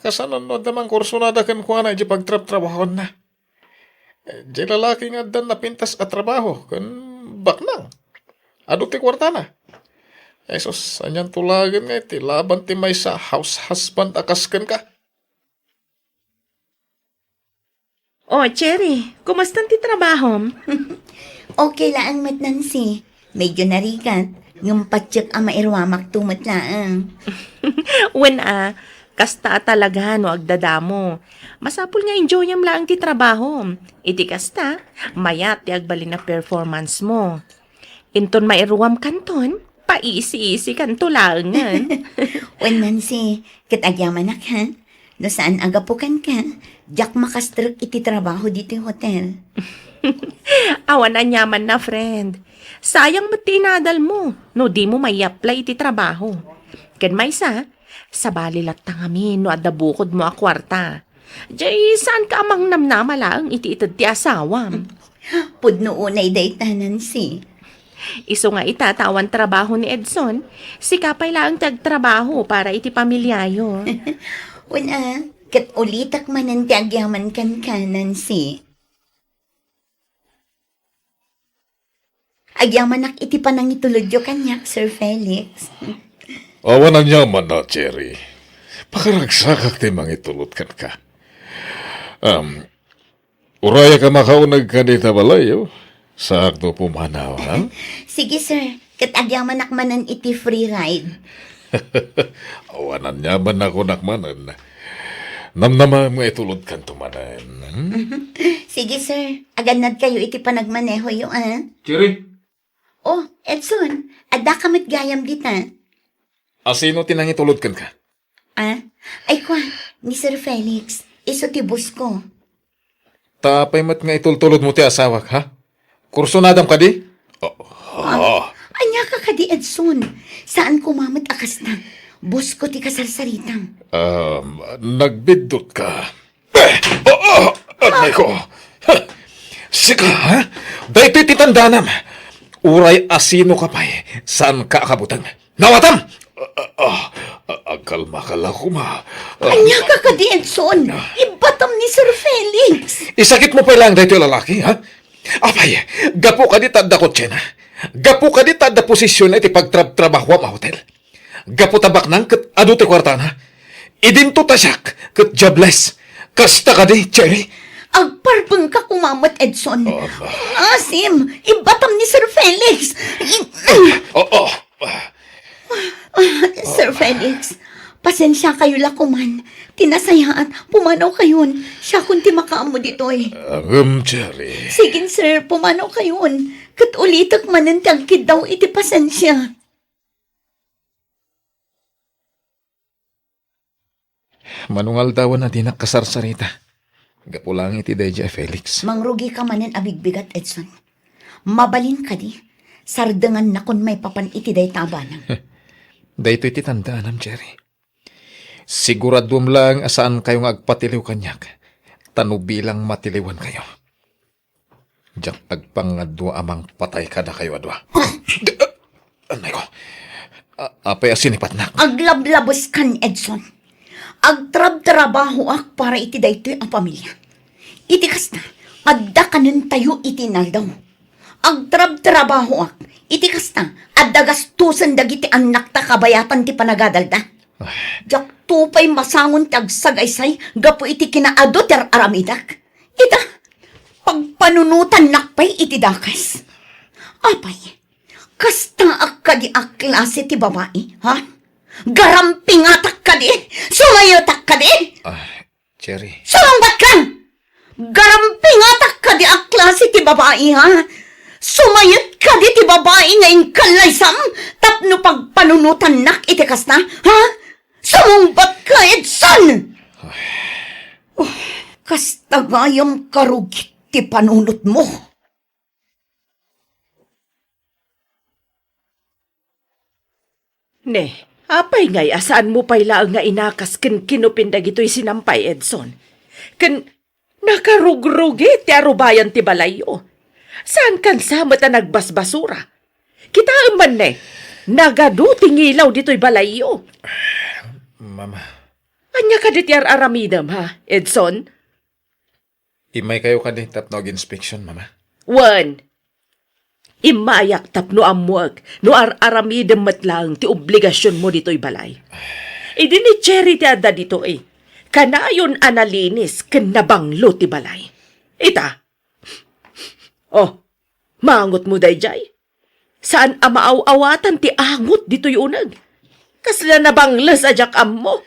Kasanan no damang kurso na dakan kuha na di pagtrap-trabahon na. Di lalaki nga dan napintas at trabaho. Kan baknang. Ado ti kwarta na. Esos, anyan tulagan nga iti laban ti may sa house husband akasken ka. Oh, Cherry, kumusta ti trabaho? Okay lang mat Nancy. Medyo narigat. Yung patsyak ang mairwamak tumat lang. When kasta talaga no agdadamo. Masapul nga enjoyam lang ti trabaho. Iti kasta, mayat ti agbalin na performance mo. Inton mairwam kanton, paisi-isi kanto lang. Wen Nancy, kitagyaman ak ha? No saan agapukan ka? Diyak makastruk iti trabaho dito yung hotel. Awan na nyaman na, friend. Sayang mo tinadal mo, no di mo may apply iti trabaho. Ken may sa balilat tangamin no adda bukod mo a kwarta. Jay, saan ka amang namnamala ang iti itad ti asawam? Pudno unay dayta Nancy. Iso nga itatawan trabaho ni Edson, si kapay lang tagtrabaho para iti pamilyayo. Wen kat ulitak manan ti agyaman kan ka Nancy. Agyaman ak iti panang itulodyo kanyak, Sir Felix. Awan ang yaman na, Cherry. Pakaragsakak ti mangitulot kan ka. Uraya ka makaunag ka dita balay, oh. Sakto pumanaw, ha? Sige, sir. Kat agyaman ak manan iti free ride. Awanan yaman ako nakmanan. Namnama mga itulot kan tumanan. Sige, sir. Aganad kayo iti panagmaneho yung Cherry, Oh, Edson. Ada kamit gayam dita. asino tinangitulod kan ka? Ay kwa, ni Sir Felix. Iso ti bus ko. Tapay mat nga itultulod mo ti asawak, ha? Kurso nadam ka di? Anya ka ka di, Edson. Saan kumamat akas na? Bus ko ti kasarsaritang. Nagbidot ka. Anay ko. Sika, ha? Dahito iti tandanam. Uray asino ka pa saan ka kabutang? Nawatam! Kalma ka lang kuma. Anya ka ka di, Edson. Ibatam ni Sir Felix. Isakit mo pa lang dito yung lalaki, ha? Apay, gapo ka di tanda ko na. Gapo ka di tanda posisyon na iti pagtrabaho ma hotel. Gapo tabak nang kat adu ti kwartana. Idinto tasyak kat jobless. Kasta ka di, Cherry. Agparpang ka kumamat, Edson. Asim, ibatam ni Sir Felix. Oo. Sir Felix, pasensya kayo lakuman. Tinasayaan, pumanaw kayon. Siya kunti makaamo dito eh. Cherry. Sige, sir, pumanaw kayon. Kat ulitak manantag kid daw iti pasensya. Manungal daw na di nakasarsarita. Gapo lang iti Deja Felix. Mangrugi ka manen abigbigat, Edson. Mabalin ka di. Sardangan na kun may papan iti day tabanang. Dahito iti tandaan, Cherry. Siguradum lang asaan kayong agpatiliw kanyak. Tano bilang matiliwan kayo. Diyak agpangadwa amang patay kada kayo adwa. Anay ko. Apay asinipat na. Aglablabos kan, Edson. Agtrab-trabaho ak para iti daytoy ang pamilya. Iti kas na, adda kanin tayo iti naldaw. Agtrab-trabaho ak, iti kas na, adda gastusan dagiti anak ta kabayatan ti panagadalda. Jak tupay masangon ti agsagaysay, gapo iti kinaado ti aramidak. Ita, pagpanunutan nakpay iti dakas. Apay, kasta ak ka di ak klase ti babae, ha? Garampingatak ka di! Sumayotak ka di! Cherry. Sumangbat ka! Garampingatak ka di ang klase ti babae, ha? Sumayot ka di ti babae nga ingkalaysam tapno pagpanunutan nak itikas na, ha? Sumangbat ka, Edson! Kasta gayam karugit ti panunot mo. Ne, apay ngay asaan mo pa'y laang nga inakas ken kinupindag ito'y sinampay, Edson. Ken nakarugrugi ti arubayan ti balayo. Saan kan samat na nagbasbasura? Kita man ne, nagadu tingilaw dito'y balayo. Mama, Anya ka dit yar aramidam, ha, Edson? imay kayo ka di tapnog inspection, Mama. One, imayak tapno amuag, no aramidam matlang ti obligasyon mo dito'y balay. Idi ni Cherry ti adda dito eh. Kanayon analinis ken nabanglo ti balay. Ita. Oh, mangot mo dayjay. Saan amaaw-awatan ti angot dito'y unag? Kasla nabangles ajak am mo.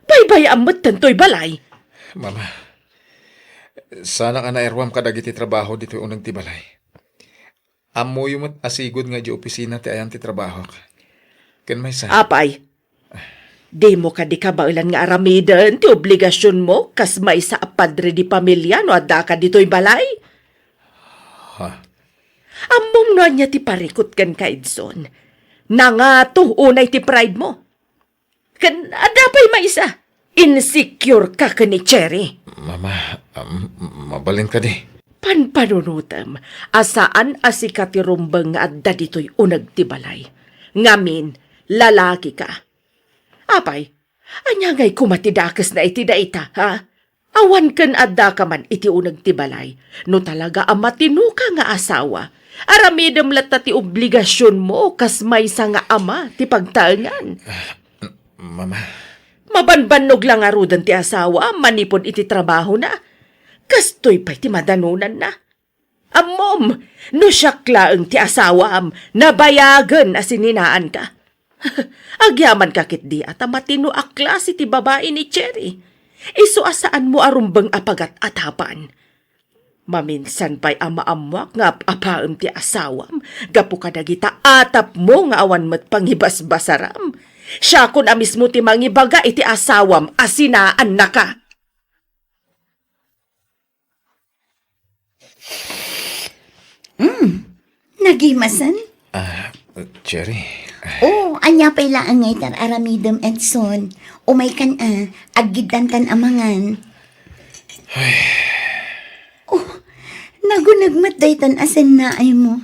Baybay amot tanto'y balay. Mama, sana ka na erwam kadagiti trabaho dito unang tibalay. Amo yung asigod nga di opisina ti ayan ti trabaho ka. Ken may sa... Apay, di mo ka di kabailan nga aramidan ti obligasyon mo kas may sa padre di pamilya no adda ka dito'y balay. Ha? Among no niya ti parikot kan ka, Edson. Nangato unay ti pride mo. Kan adapay maisa. Insecure ka ka ni Cherry. Mama, mabalin ka di. Panpanunutam, asaan asika ti rumbang nga adda dito'y unag ti balay. Ngamin, lalaki ka. Apay, anya ngay kumatidakas na iti daita, ha? Awan kan adda ka man iti unag ti balay. No talaga amatino ka nga asawa. Aramidam lata ti obligasyon mo kas may nga ama ti pagtaangan. Mama, Mabanbanog lang arudan ti asawa, manipod iti trabaho na. Kastoy pa'y ti madanunan na. Amom, no syaklaang ti asawa nabayagan asininaan ka. Agyaman kakit di at matino a klase ti babae ni Cherry. Iso asaan mo arumbang apagat atapan. Maminsan pa'y amaamwak nga apaam ti asawam, gapu kadagita atap mo nga awan mat pangibasbasaram. Siya kun amis mo ti mangibaga iti asawam asinaan na ka. Nagimasan? Cherry. Oh, anya pa'y laang ngay tar aramidam, Edson. Umay kan agidan tan amangan. Oh, nagunagmat day tan asin na ay mo.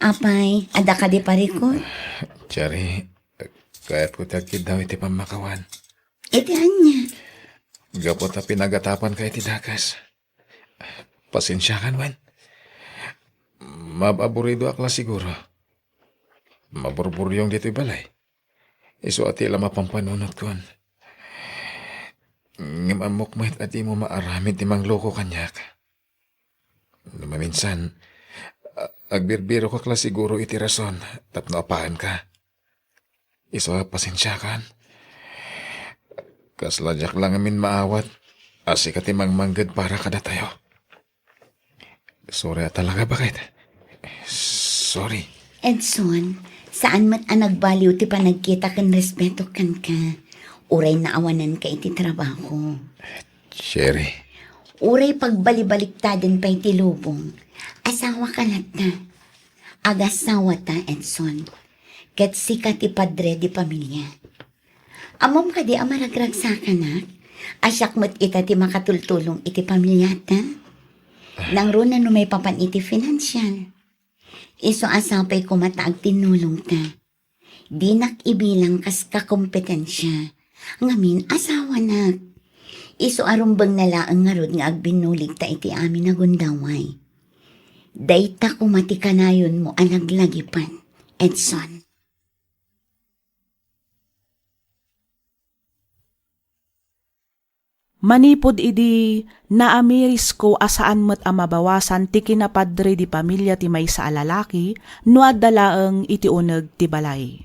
Apay, ada ka di parikot. Cherry, kahit ko tagkid daw iti pamakawan. Itihan niya. Gapot na pinagatapan kay iti dakas. Pasensya kan, Wen. Mababurido akla siguro. Maburburyong dito'y balay. Iso ati lang mapampanunot kon. Ngimamok mo at di mo maaramid ti mangloko kanyak. Maminsan, agbirbiro ko kla siguro iti rason, tapno apaan ka. Iso pasensya kan. Kasladyak lang amin maawat, asi ka ti mangmanggad para kada tayo. Sorry talaga, bakit? Sorry. Edson, saan mat ang nagbaliw ti panagkita kan respeto kan ka? Uray na awanan ka iti trabaho. Sherry, Uray pagbalibaliktadan pa iti lubong. Asawa ka na ta. Agasawa ta, Edson. Ket sika ti padre di pamilya. Amom ka di amaragragsakan na. Asyak mo't ita ti makatultulong iti pamilya ta. Nang runa no may papan iti financial. Iso asapay kumataag tinulong ta. Di nakibilang kas kakompetensya. Ngamin asawa na. Iso arumbang nalaang nga rod nga agbinulig ta iti amin na gundaway. Dayta kumati kanayon mo alaglagipan, Edson. Manipod idi naamiris ko asaan met amabawasan ti kinapadre di pamilya ti maysa a lalaki no addalaeng iti uneg ti balay.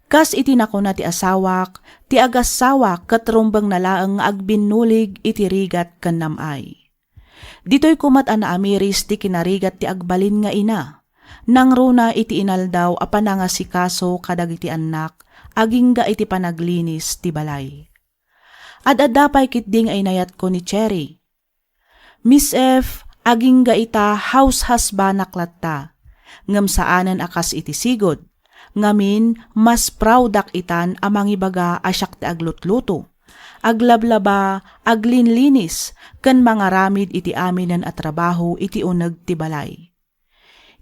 Kas iti nakuna ti asawak, ti agasawak katrumbang nalaeng agbinulig iti rigat ken namay. Ditoy kumat a naamiris ti kinarigat ti agbalin nga ina, nang runa iti inaldaw a panangasikaso kadagiti anak, agingga iti panaglinis ti balay. Ad-adapay kitding ay nayat ko ni Cherry. Miss F, agingga ita house husband naklatta, ngem saanen akas iti sigod, ngamin mas proudak itan amang ibaga asyak ti aglutluto, aglablaba, aglinlinis, ken mangaramid iti aminan at trabaho iti uneg ti balay.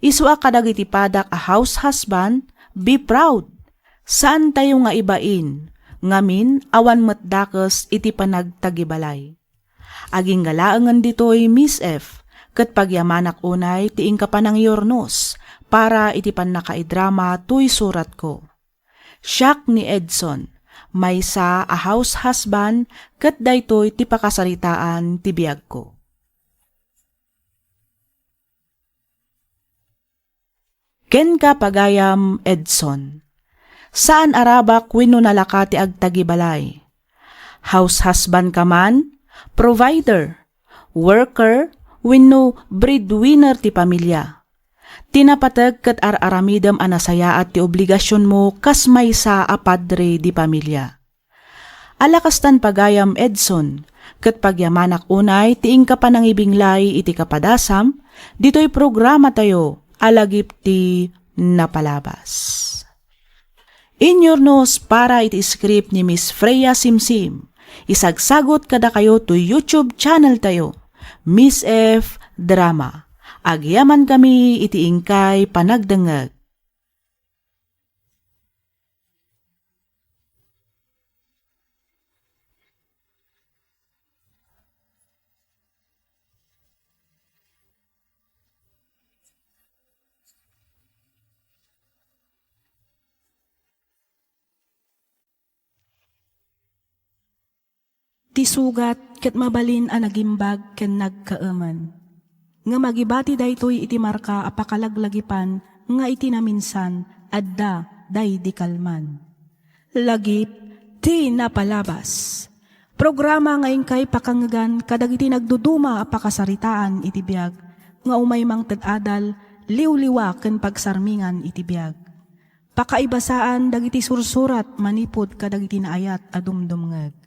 Isua kadag iti padak a house husband, be proud. Saan tayo nga ibain? Ngamin awan metdakes iti panagtagibalay. Aging galaangan ditoy Miss F, ket pagyamanak unay ti ingkapanang yornos, para iti panakaidrama tuy surat ko. Siak ni Edson, maysa a house husband, ket daytoy ti pakasaritaan ti biag ko. Ken ka pagayam Edson. Saan arabak wenno nalaka ti agtagibalay? House husband ka man, provider, worker, wenno breadwinner ti pamilya. Tinapatag ket ar-aramidem a nasayaat ti obligasyon mo kas maysa a padre di pamilya. Alakastan pagayam Edson, ket pagyamanak unay ti ingkapanangibinglay iti kapadasam, ditoy programa tayo, alagip ti napalabas. Inyornos para iti script ni Miss Freya Simsim. Isagsagot kada kayo to YouTube channel tayo, Miss F Drama. Agyaman kami iti ingkay panagdengeg. Ti sugat ket mabalin a nagimbag ken nagkaeman. Nga magibati daytoy iti marka a pakalaglagipan nga iti naminsan adda day di kalman. Lagip ti napalabas. Programa nga ingkay pakangagan kadagiti nagduduma a pakasaritaan iti biag nga umay mang ted-adal liwliwa ken pagsarmingan iti biag. Pakaibasaan dagiti sursurat manipod kadagiti naayat a dumdumngeg.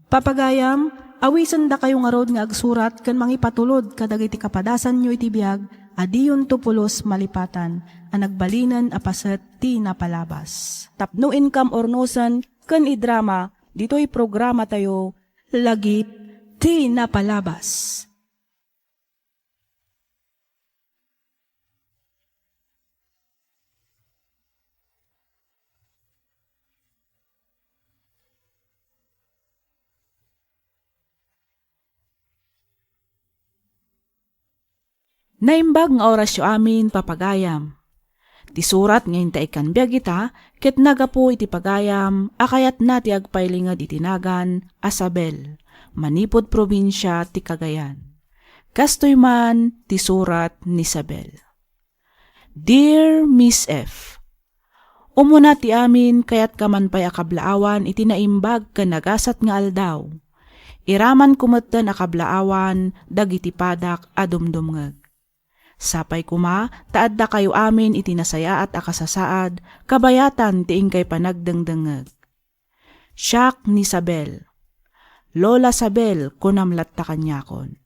Papagayam, awisan da kayo nga rod nga agsurat ken mangipatulod kadagiti kapadasan nyo iti biag, adiyon tupulos malipatan, ang nagbalinan apaset ti napalabas. Tapno income ornosan ken idrama, dito'y programa tayo, lagip ti napalabas. Naimbag nga orasyo amin papagayam. Ti surat ngayon ta ikan biyag ita, ket nagapo iti pagayam, akayat na ti agpailingad itinagan, Asabel, manipod probinsya ti Cagayan. Kastoy man ti surat ni Isabel. Dear Miss F, umuna ti amin kayat kaman pay akablaawan iti naimbag ka nagasat nga aldaw. Iraman kumatan akablaawan dagiti padak adumdumngeg. Sapay kuma, taadda kayo amin iti nasaya at akasasaad, kabayatan tiing kay panagdengdengeg. Siak ni Sabel. Lola Sabel, kunamlat ta kanyakon.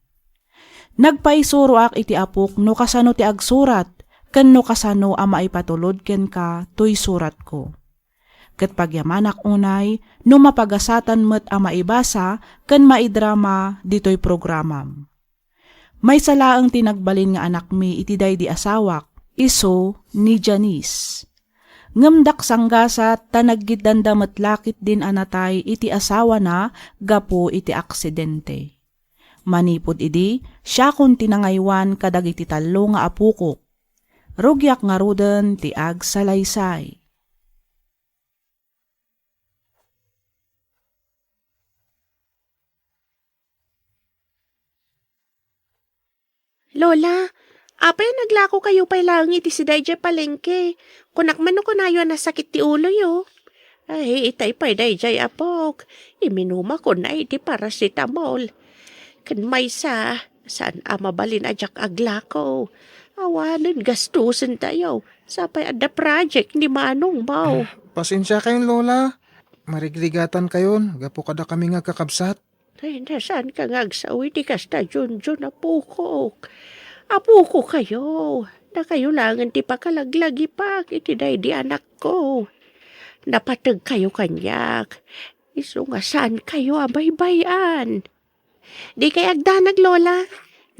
Nagpaisuro ak iti apok no kasano ti agsurat, ken no kasano ama ipatulod ken ka, tuy surat ko. Ket pagyamanak unay, no mapagasatan met ama ibasa, ken maidrama ditoy programam. May salaang tinagbalin nga anak mi iti di asawak, iso ni Janice. Ngamdak sanggasat tanaggidanda matlakit din anatay iti asawa na gapo iti aksidente. Manipod idi, siya kun tinangaywan kadag iti talo nga apukok. Rugyak nga ruden ti ag salaysay. Lola, apay naglako kayo pay lang iti si Dayjay palengke. Kunak man no kunayo na sakit ti ulo yo. Ay, itay pay Dayjay apok. Iminuma ko na iti paracetamol. Kan may saan mabalin ajak aglako. Awanan gastusin tayo. Sapay ada project ni Manong Mau. Pasensya kayong lola. Marigligatan kayon. Gapo kada kami nga kakabsat. Ay, nasaan ka ngagsawi di kasta Junjun apukok. Apuko kayo. Na kayo langan ti pakalaglagi pak iti di anak ko. Napatag kayo kanyak. Iso nga saan kayo abaybayan. Di kay agdanag lola.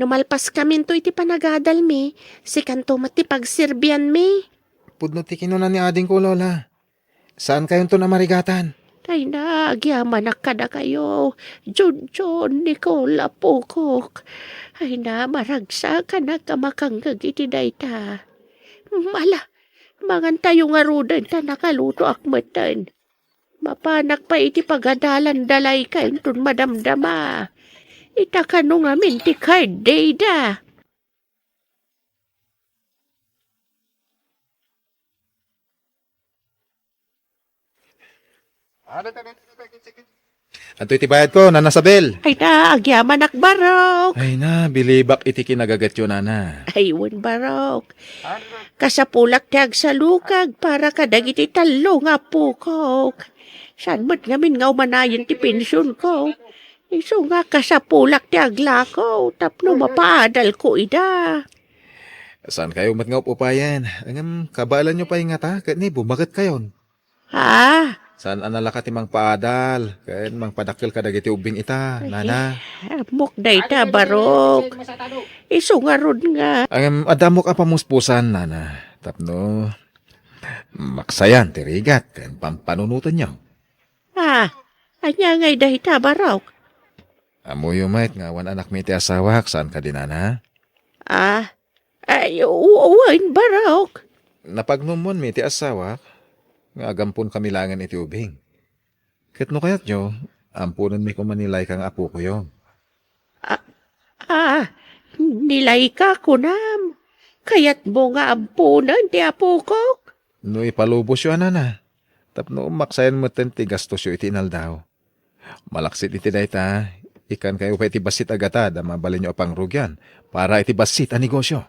Numalpas kami to iti panagadal mi. Si kanto mati pagsirbyan mi. Pudno ti kinunan ni ading ko lola. Saan kayon to na marigatan? Ay na, agyaman na kada kayo. Junjun, Nicola, Pukok. Ay na, maragsa ka na kamakanggag iti dayta. Mala, mangan tayo nga rudan ta nakaluto akmatan. Mapanak pa iti pagadalan dalay ka intun madamdama. Itakano nga minti card day da. Ato iti bayad ko, Nana Sabel. Ay na, agyaman akbarok. Ay na, bilibak iti kinagagat yun, Nana. Aywan barok. Kasapulak ti agsalukag para kadag iti talo nga pukok. Saan mo't ngamin nga umanayan ti pensyon ko. Iso nga kasapulak ti aglako. Tapno mapaadal ko ida. Saan kayo matngop upayan? Angam, kabalan nyo pa yung ngata, kat ni bumagat kayon. Ha? Saan analaka ti mang paadal? Kayan mang padakil ka dagiti ubing ita, Nana. Mukday ta barok. Iso nga rod nga. Angam, adamok ang pamuspusan, Nana. Tapno, maksayan, tirigat, kan pampanunutan nyo. Ha? Anya ngay dahi ta barok. Amo yung mait nga wan anak mi ti asawak, saan ka din, Nana? Ah? Ay, uwain barok. Napagnumon mi ti asawak, nga agampon kami langan iti ubing. Ket no kayat nyo, ampunan mi kumanilay kang apo ko yun. Nilay ka kunam. Kayat mo nga ampunan ti apo ko. No ipalubos yun, Nana. Tapno maksayan mo ti gastos yun iti inaldaw. Malaksit iti dayta, ikan kayo pa iti basit agata, da mabalin nyo apang rugyan, para iti basit a negosyo.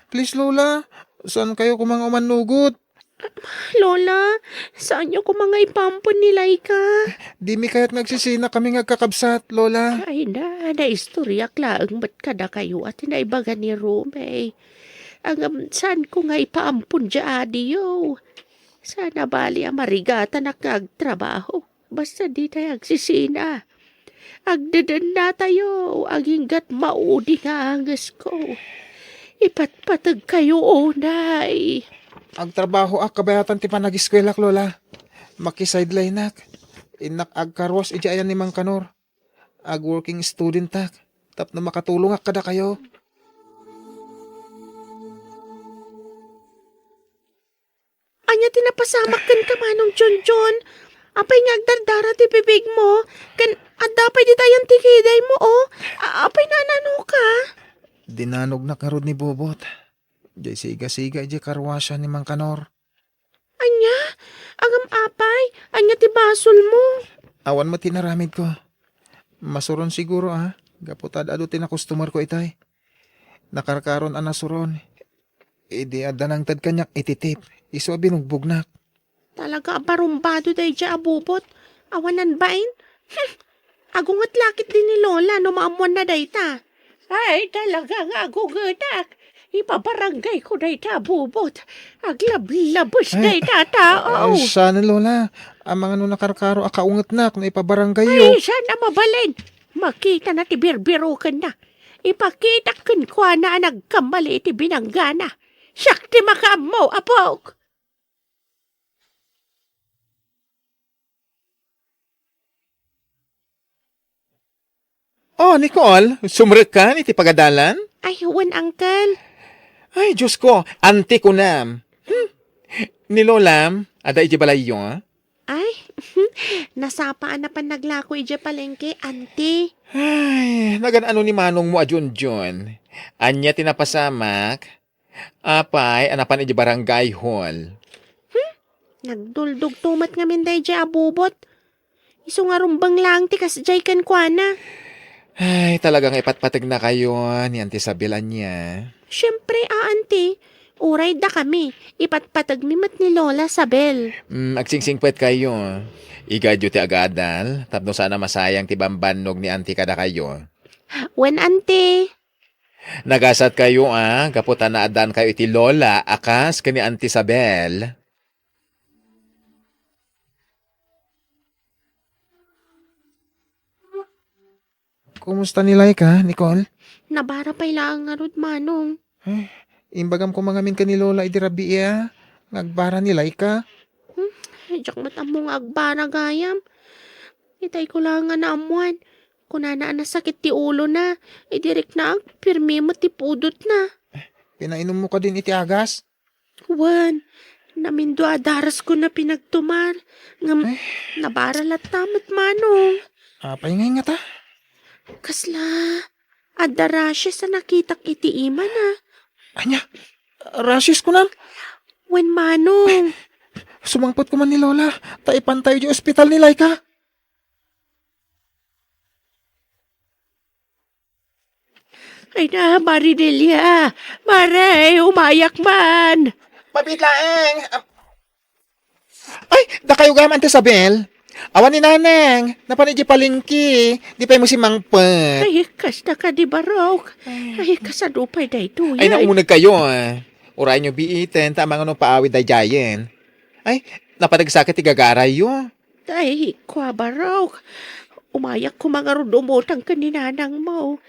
Please, Lola. Saan kayo kumang umanugot? Lola, saan niyo ko mga ipampon nilay ka? Di mi kaya't nagsisina kami ngagkakabsat, Lola. Ay na istorya klaang ba't kada kayo at naibaga ni Rome. Saan ko nga ipaampun dya adiyo? Sana bali marigata na kagtrabaho. Basta di tayo agsisina. Agdadan na tayo, aginggat maudi nga angas ko. Ipatpatag kayo, onay. Ang trabaho kabayatan ti panagiskwelak, Lola. Makisideline nak. Inak agkarwas iti ayan ni Mang Kanor. Ag working student tak. Tap na makatulong ak kada kayo. Anya tinapasamak kan ka manong John. Apay nga agdardara ti bibig mo. Kan adapay di tayong tikiday mo oh. Apay nanano ka. Dinanog na karod ni Bobot. Jay siga-siga iti karwasya ni Mang Kanor. Anya, agam apay. Anya ti basol mo. Awan mo tinaramid ko. Masuron siguro Gaputad ado tina customer ko itay. Nakarkaron anasuron. Idi adanang tad kanyak ititip. Iso binugbog na. Talaga barumbado day dya abubot. Awanan bain? Agungat lakit din ni Lola no maamuan na day ta. Ay, talaga nga agugatak. Ipabarangay ko day ta abubot. Aglab-labos day ta tao. Ay, sana Lola. Ang mga nung nakarkaro akaungat na kung ipabarangay yo. Ay, sana mabalin. Makita na ti birbirukan na. Ipakita kan kwa na nagkamali ti binanggana. Sakti makamo, apok. Oh, Nicole, sumrek ka iti pagadalan? Ay, huwan, uncle. Ay, Diyos ko, anti ko nam. Ni Lolam, ada iti balayo, Ay, nasapaan na pa naglako ije palengke, auntie. Ay, nagan-ano ni Manong mo John. Anya tinapasamak. Apay, anapan iti barangay hall. Nagduldog tumat nga minday ije abubot. Iso nga rumbang lang ti kasjay kan kwa na. Ay, talagang ipatpatag na kayo ni Auntie Sabilan niya. Siyempre, auntie. Uray da kami. Ipatpatag mi mat ni Lola Sabel. Agsingsingpwet kayo. Igadyo ti agadal. Tapno sana masayang ti bambanog ni Auntie kada kayo. When, auntie? Nagasat kayo kaputan na adan kayo iti Lola, akas kani Auntie Sabel. Kumusta nilay ka, Nicole? Nabara pa ilang nga rod, manong. Imbagam ko mga min ka ni Lola iti rabi Ngagbara nilay ka. Diyak matamong agbara gayam. Itay ko lang nga naamuan. Kunana nasakit ti ulo na. Direk na pirmi mo ti pudot na. Pinainom mo ka din iti agas? Wan, namindo adaras ko na pinagtumar. Ngam, nabara tamat manong. Apay ngay nga ta. Kasla, adarasya sa nakitak iti ima na. Anya, rashes ko nam. Wan manong. Sumangpot ko man ni Lola. Taipan tayo di ospital nilay ka. Ay na, Maridelia. Maray, umayak man. Mabitlaeng. Ay, da kayo gam Ante Sabel. Awan ni Naneng. Napanidji palingki. Di pa mo si Mangpet. Ay, kasta ka di barok. Ay, kasadupay da ito. Ay, naumunag kayo Uray nyo biiten. Tama nga nung paawid da jayen. Ay, napadagsakit igagaray yo. Ay, kwa barok. Umayak ko mga rudumotang kaninanang mo.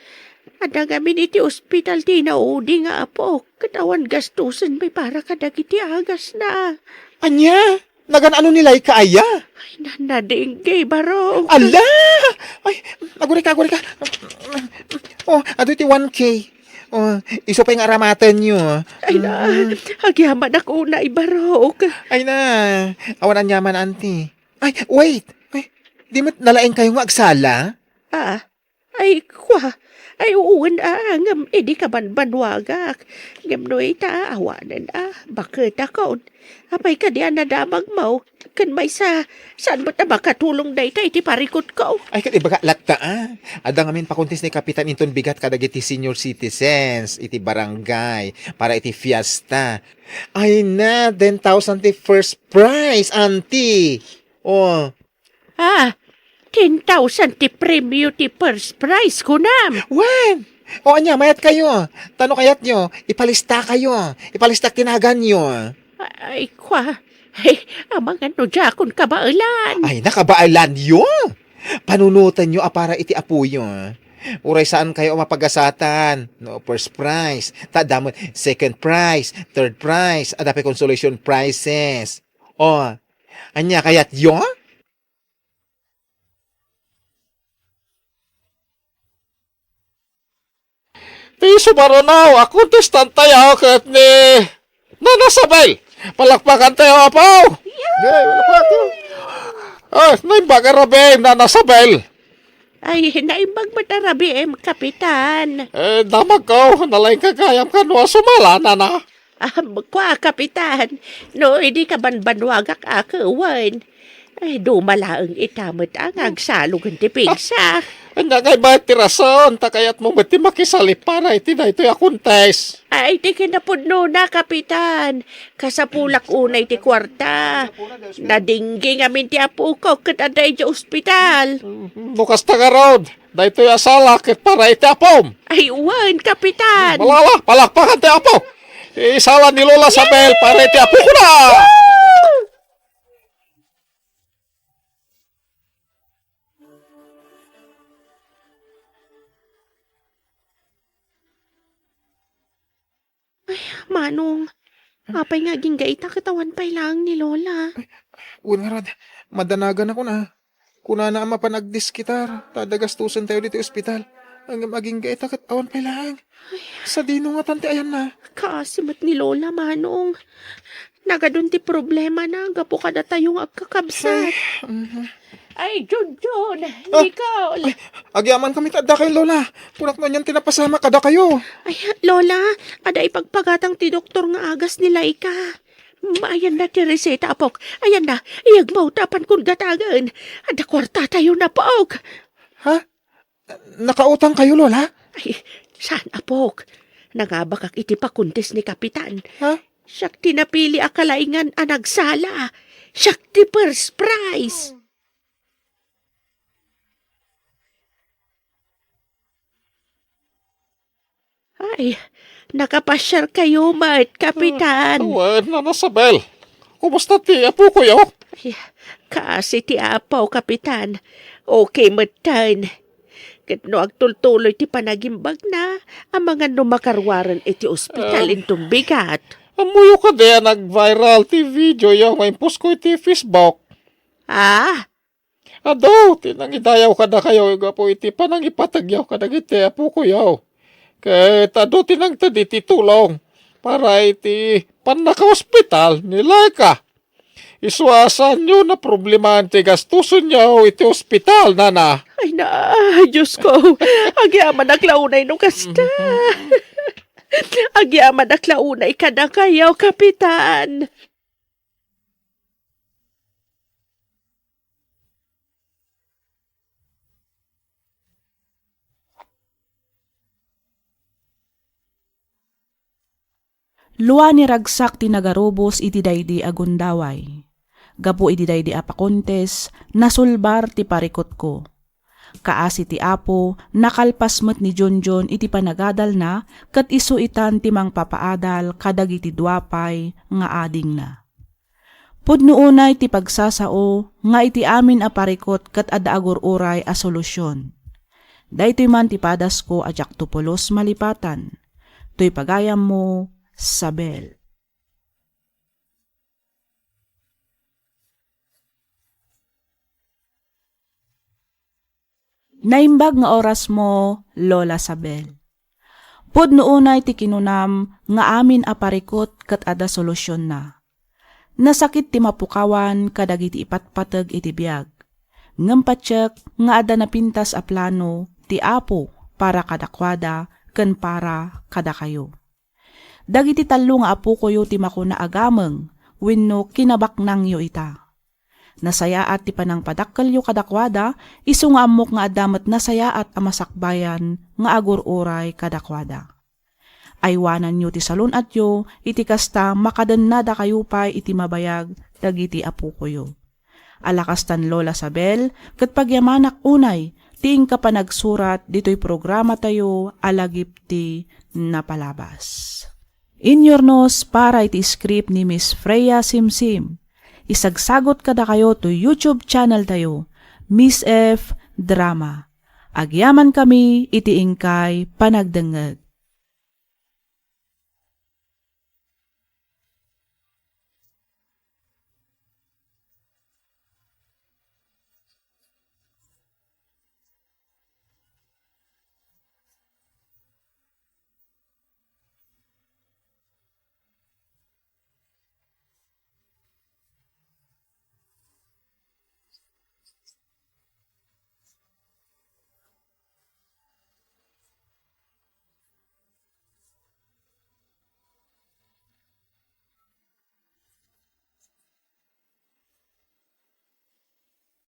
Adagamin iti ospital ti naudi nga apo. Katawan gastusan may para kadagiti agas na. Anya, nagan-ano nilay ka aya? Ay, nanadingge barok. Ala! Ay, aguri ka. Oh, ado iti 1K. Oh, iso pa yung aramatan nyo. Ay na, agyaman ako na ibarok. Ay na, awan ang yaman, auntie. Ay, wait. Ay, di mo nalaing kayo nga agsala? Ay, kwa. Ay, uwan ngam, edi ka banwagak. Ngam no ita, awanan bakit ako. Apay ka diyan nadamag mo. Kan may saan mo na makatulong na ita, iti parikot ko. Ay, kati baga latta Ada ngamin pakuntis ni Kapitan Inton bigat kadag iti senior citizens, iti barangay, para iti fiesta. Ay na, 10,000 ti first prize, auntie. Oh. 10,000 ti premyo ti first prize ko nam. Wen! O anya, mayat kayo. Tano kayat nyo? Ipalista kayo. Ipalista tinagan nyo. Ay, kwa. Ay, amang ano dyan kabailan. Ay, nakabailan nyo. Panunutan nyo para iti apuyo. Uray saan kayo mapagasatan? No, first prize. Tadamon, second prize, third prize, adapi consolation prizes. O, anya kayat nyo? Ti sumarunaw, ako testan tayo kat ni Nanasabel. Palakpakan tayo, apaw. Gay, palakpakan. Naimbaga rabi, Nanasabel. Ay, naimbag matarabi kapitan. Damag ko, nalaing kagayam ka no, sumala, nana. Kwa, kapitan. No, hindi ka banbanwagak akawan. Ay, dumala ang itamot ang agsalog ang tipigsa. Anya ngay ba tirason, takayat mo bati makisali para iti na ito akuntes. Ay, di kinapudno na, kapitan. Kasapulak unay ti kwarta. Nadingging amin ti apo ko kat aday di ospital. Bukas tagarod, da ito asala ket para iti apom. Ay, uwan, kapitan. Malala, palakpakan ti apo. Isala ni Lola Sabel para iti apo ko na. Manong, apay nga ginggaita katawan pa lang ni Lola. Unarad, madanagan ako na. Kuna na ama pa nagdiskitar, tadagastusan tayo dito ospital. Ang maging gaita kat awan pa lang. Sa dino nga tante ayan na. Kasimot ni Lola, Manong. Nagadun ti problema na, gapo ka na tayong agkakabsat. Ay, Junjun, ikaw. Agyaman kami kada kay Lola. Punak na niyan tinapasama kada kayo. Ay, Lola, ada ipagpagatang ti doktor nga agas nila ika. Ayan na ti reseta, apok. Ayan na, iyag mo tapan kung gatagan. Ada kwarta tayo na, apok. Ha? Nakautang kayo, Lola? Ay, saan, apok? Nangabakak iti pakuntes ni Kapitan. Ha? Siyak tinapili akalaingan anagsala. Siyak ti first prize. Ay, nakapasyar kayo, Mart, Kapitan. Awan, Nanasabel. Kumusta ti apo ko yo? Ay, kasi ti apaw, Kapitan. Okay, Martan. Kat no agtultuloy ti panagimbag na, ang mga numakarwaran iti ospital intong bigat. Amuyo ka de nag-viral ti video yo ngayon post ko iti Facebook. Ah, Ado, tinangidayaw ka na kayo po iti panangipatagyaw ka na iti apo ko yo. Kahit ado tinangtad iti tulong para iti panaka-hospital nila ka. Iswasan nyo na problema ti gastuson nyo iti ospital, nana. ay na, Diyos ko. Agyaman aklaunay no kasta. Agyaman aklaunay ka na kayo, Kapitan. Luwa ni ragsak ti nagarubos iti daydi agundaway. Gapo iti daydi apakontes, nasulbar ti parikot ko. Kaasi ti apo, nakalpas met ni Jonjon iti panagadal na, kat isuitan ti mang papaadal kadag iti duapay nga ading na. Pudno unay ti pagsasao, nga iti amin a parikot kat adaagur uray a solusyon. Daytoy man ti padas ko ajak tupulos malipatan. To'y pagayam mo, Sabel. Naimbag nga oras mo, Lola Sabel. Pudno unay ti kinunam nga amin aparikot kat ada solusyon na. Nasakit ti mapukawan kadag iti ipatpatag iti biag. Ngampatsyak nga ada napintas a plano ti apo para kadakwada ken para kada kayo. Dagiti talo nga apo koyo ti makuna agameng, wenno kinabaknang yo ita. Nasayaat ti panang padakkel yo kadakwada, isu nga amok nga adamat nasayaat a masakbayan nga agur-uray kadakwada. Aywanan yo ti salon at yo, iti kasta makadannada kayo pa iti mabayag, dagiti apo koyo. Alakastan Lola Sabel, kat pagyamanak unay, tiing ka pa nagsurat dito'y programa tayo, alagip ti napalabas. Inyornos para iti script ni Miss Freya Simsim. Isagsagot kada kayo to YouTube channel tayo, Miss F Drama. Agyaman kami iti ingkay panagdengeg.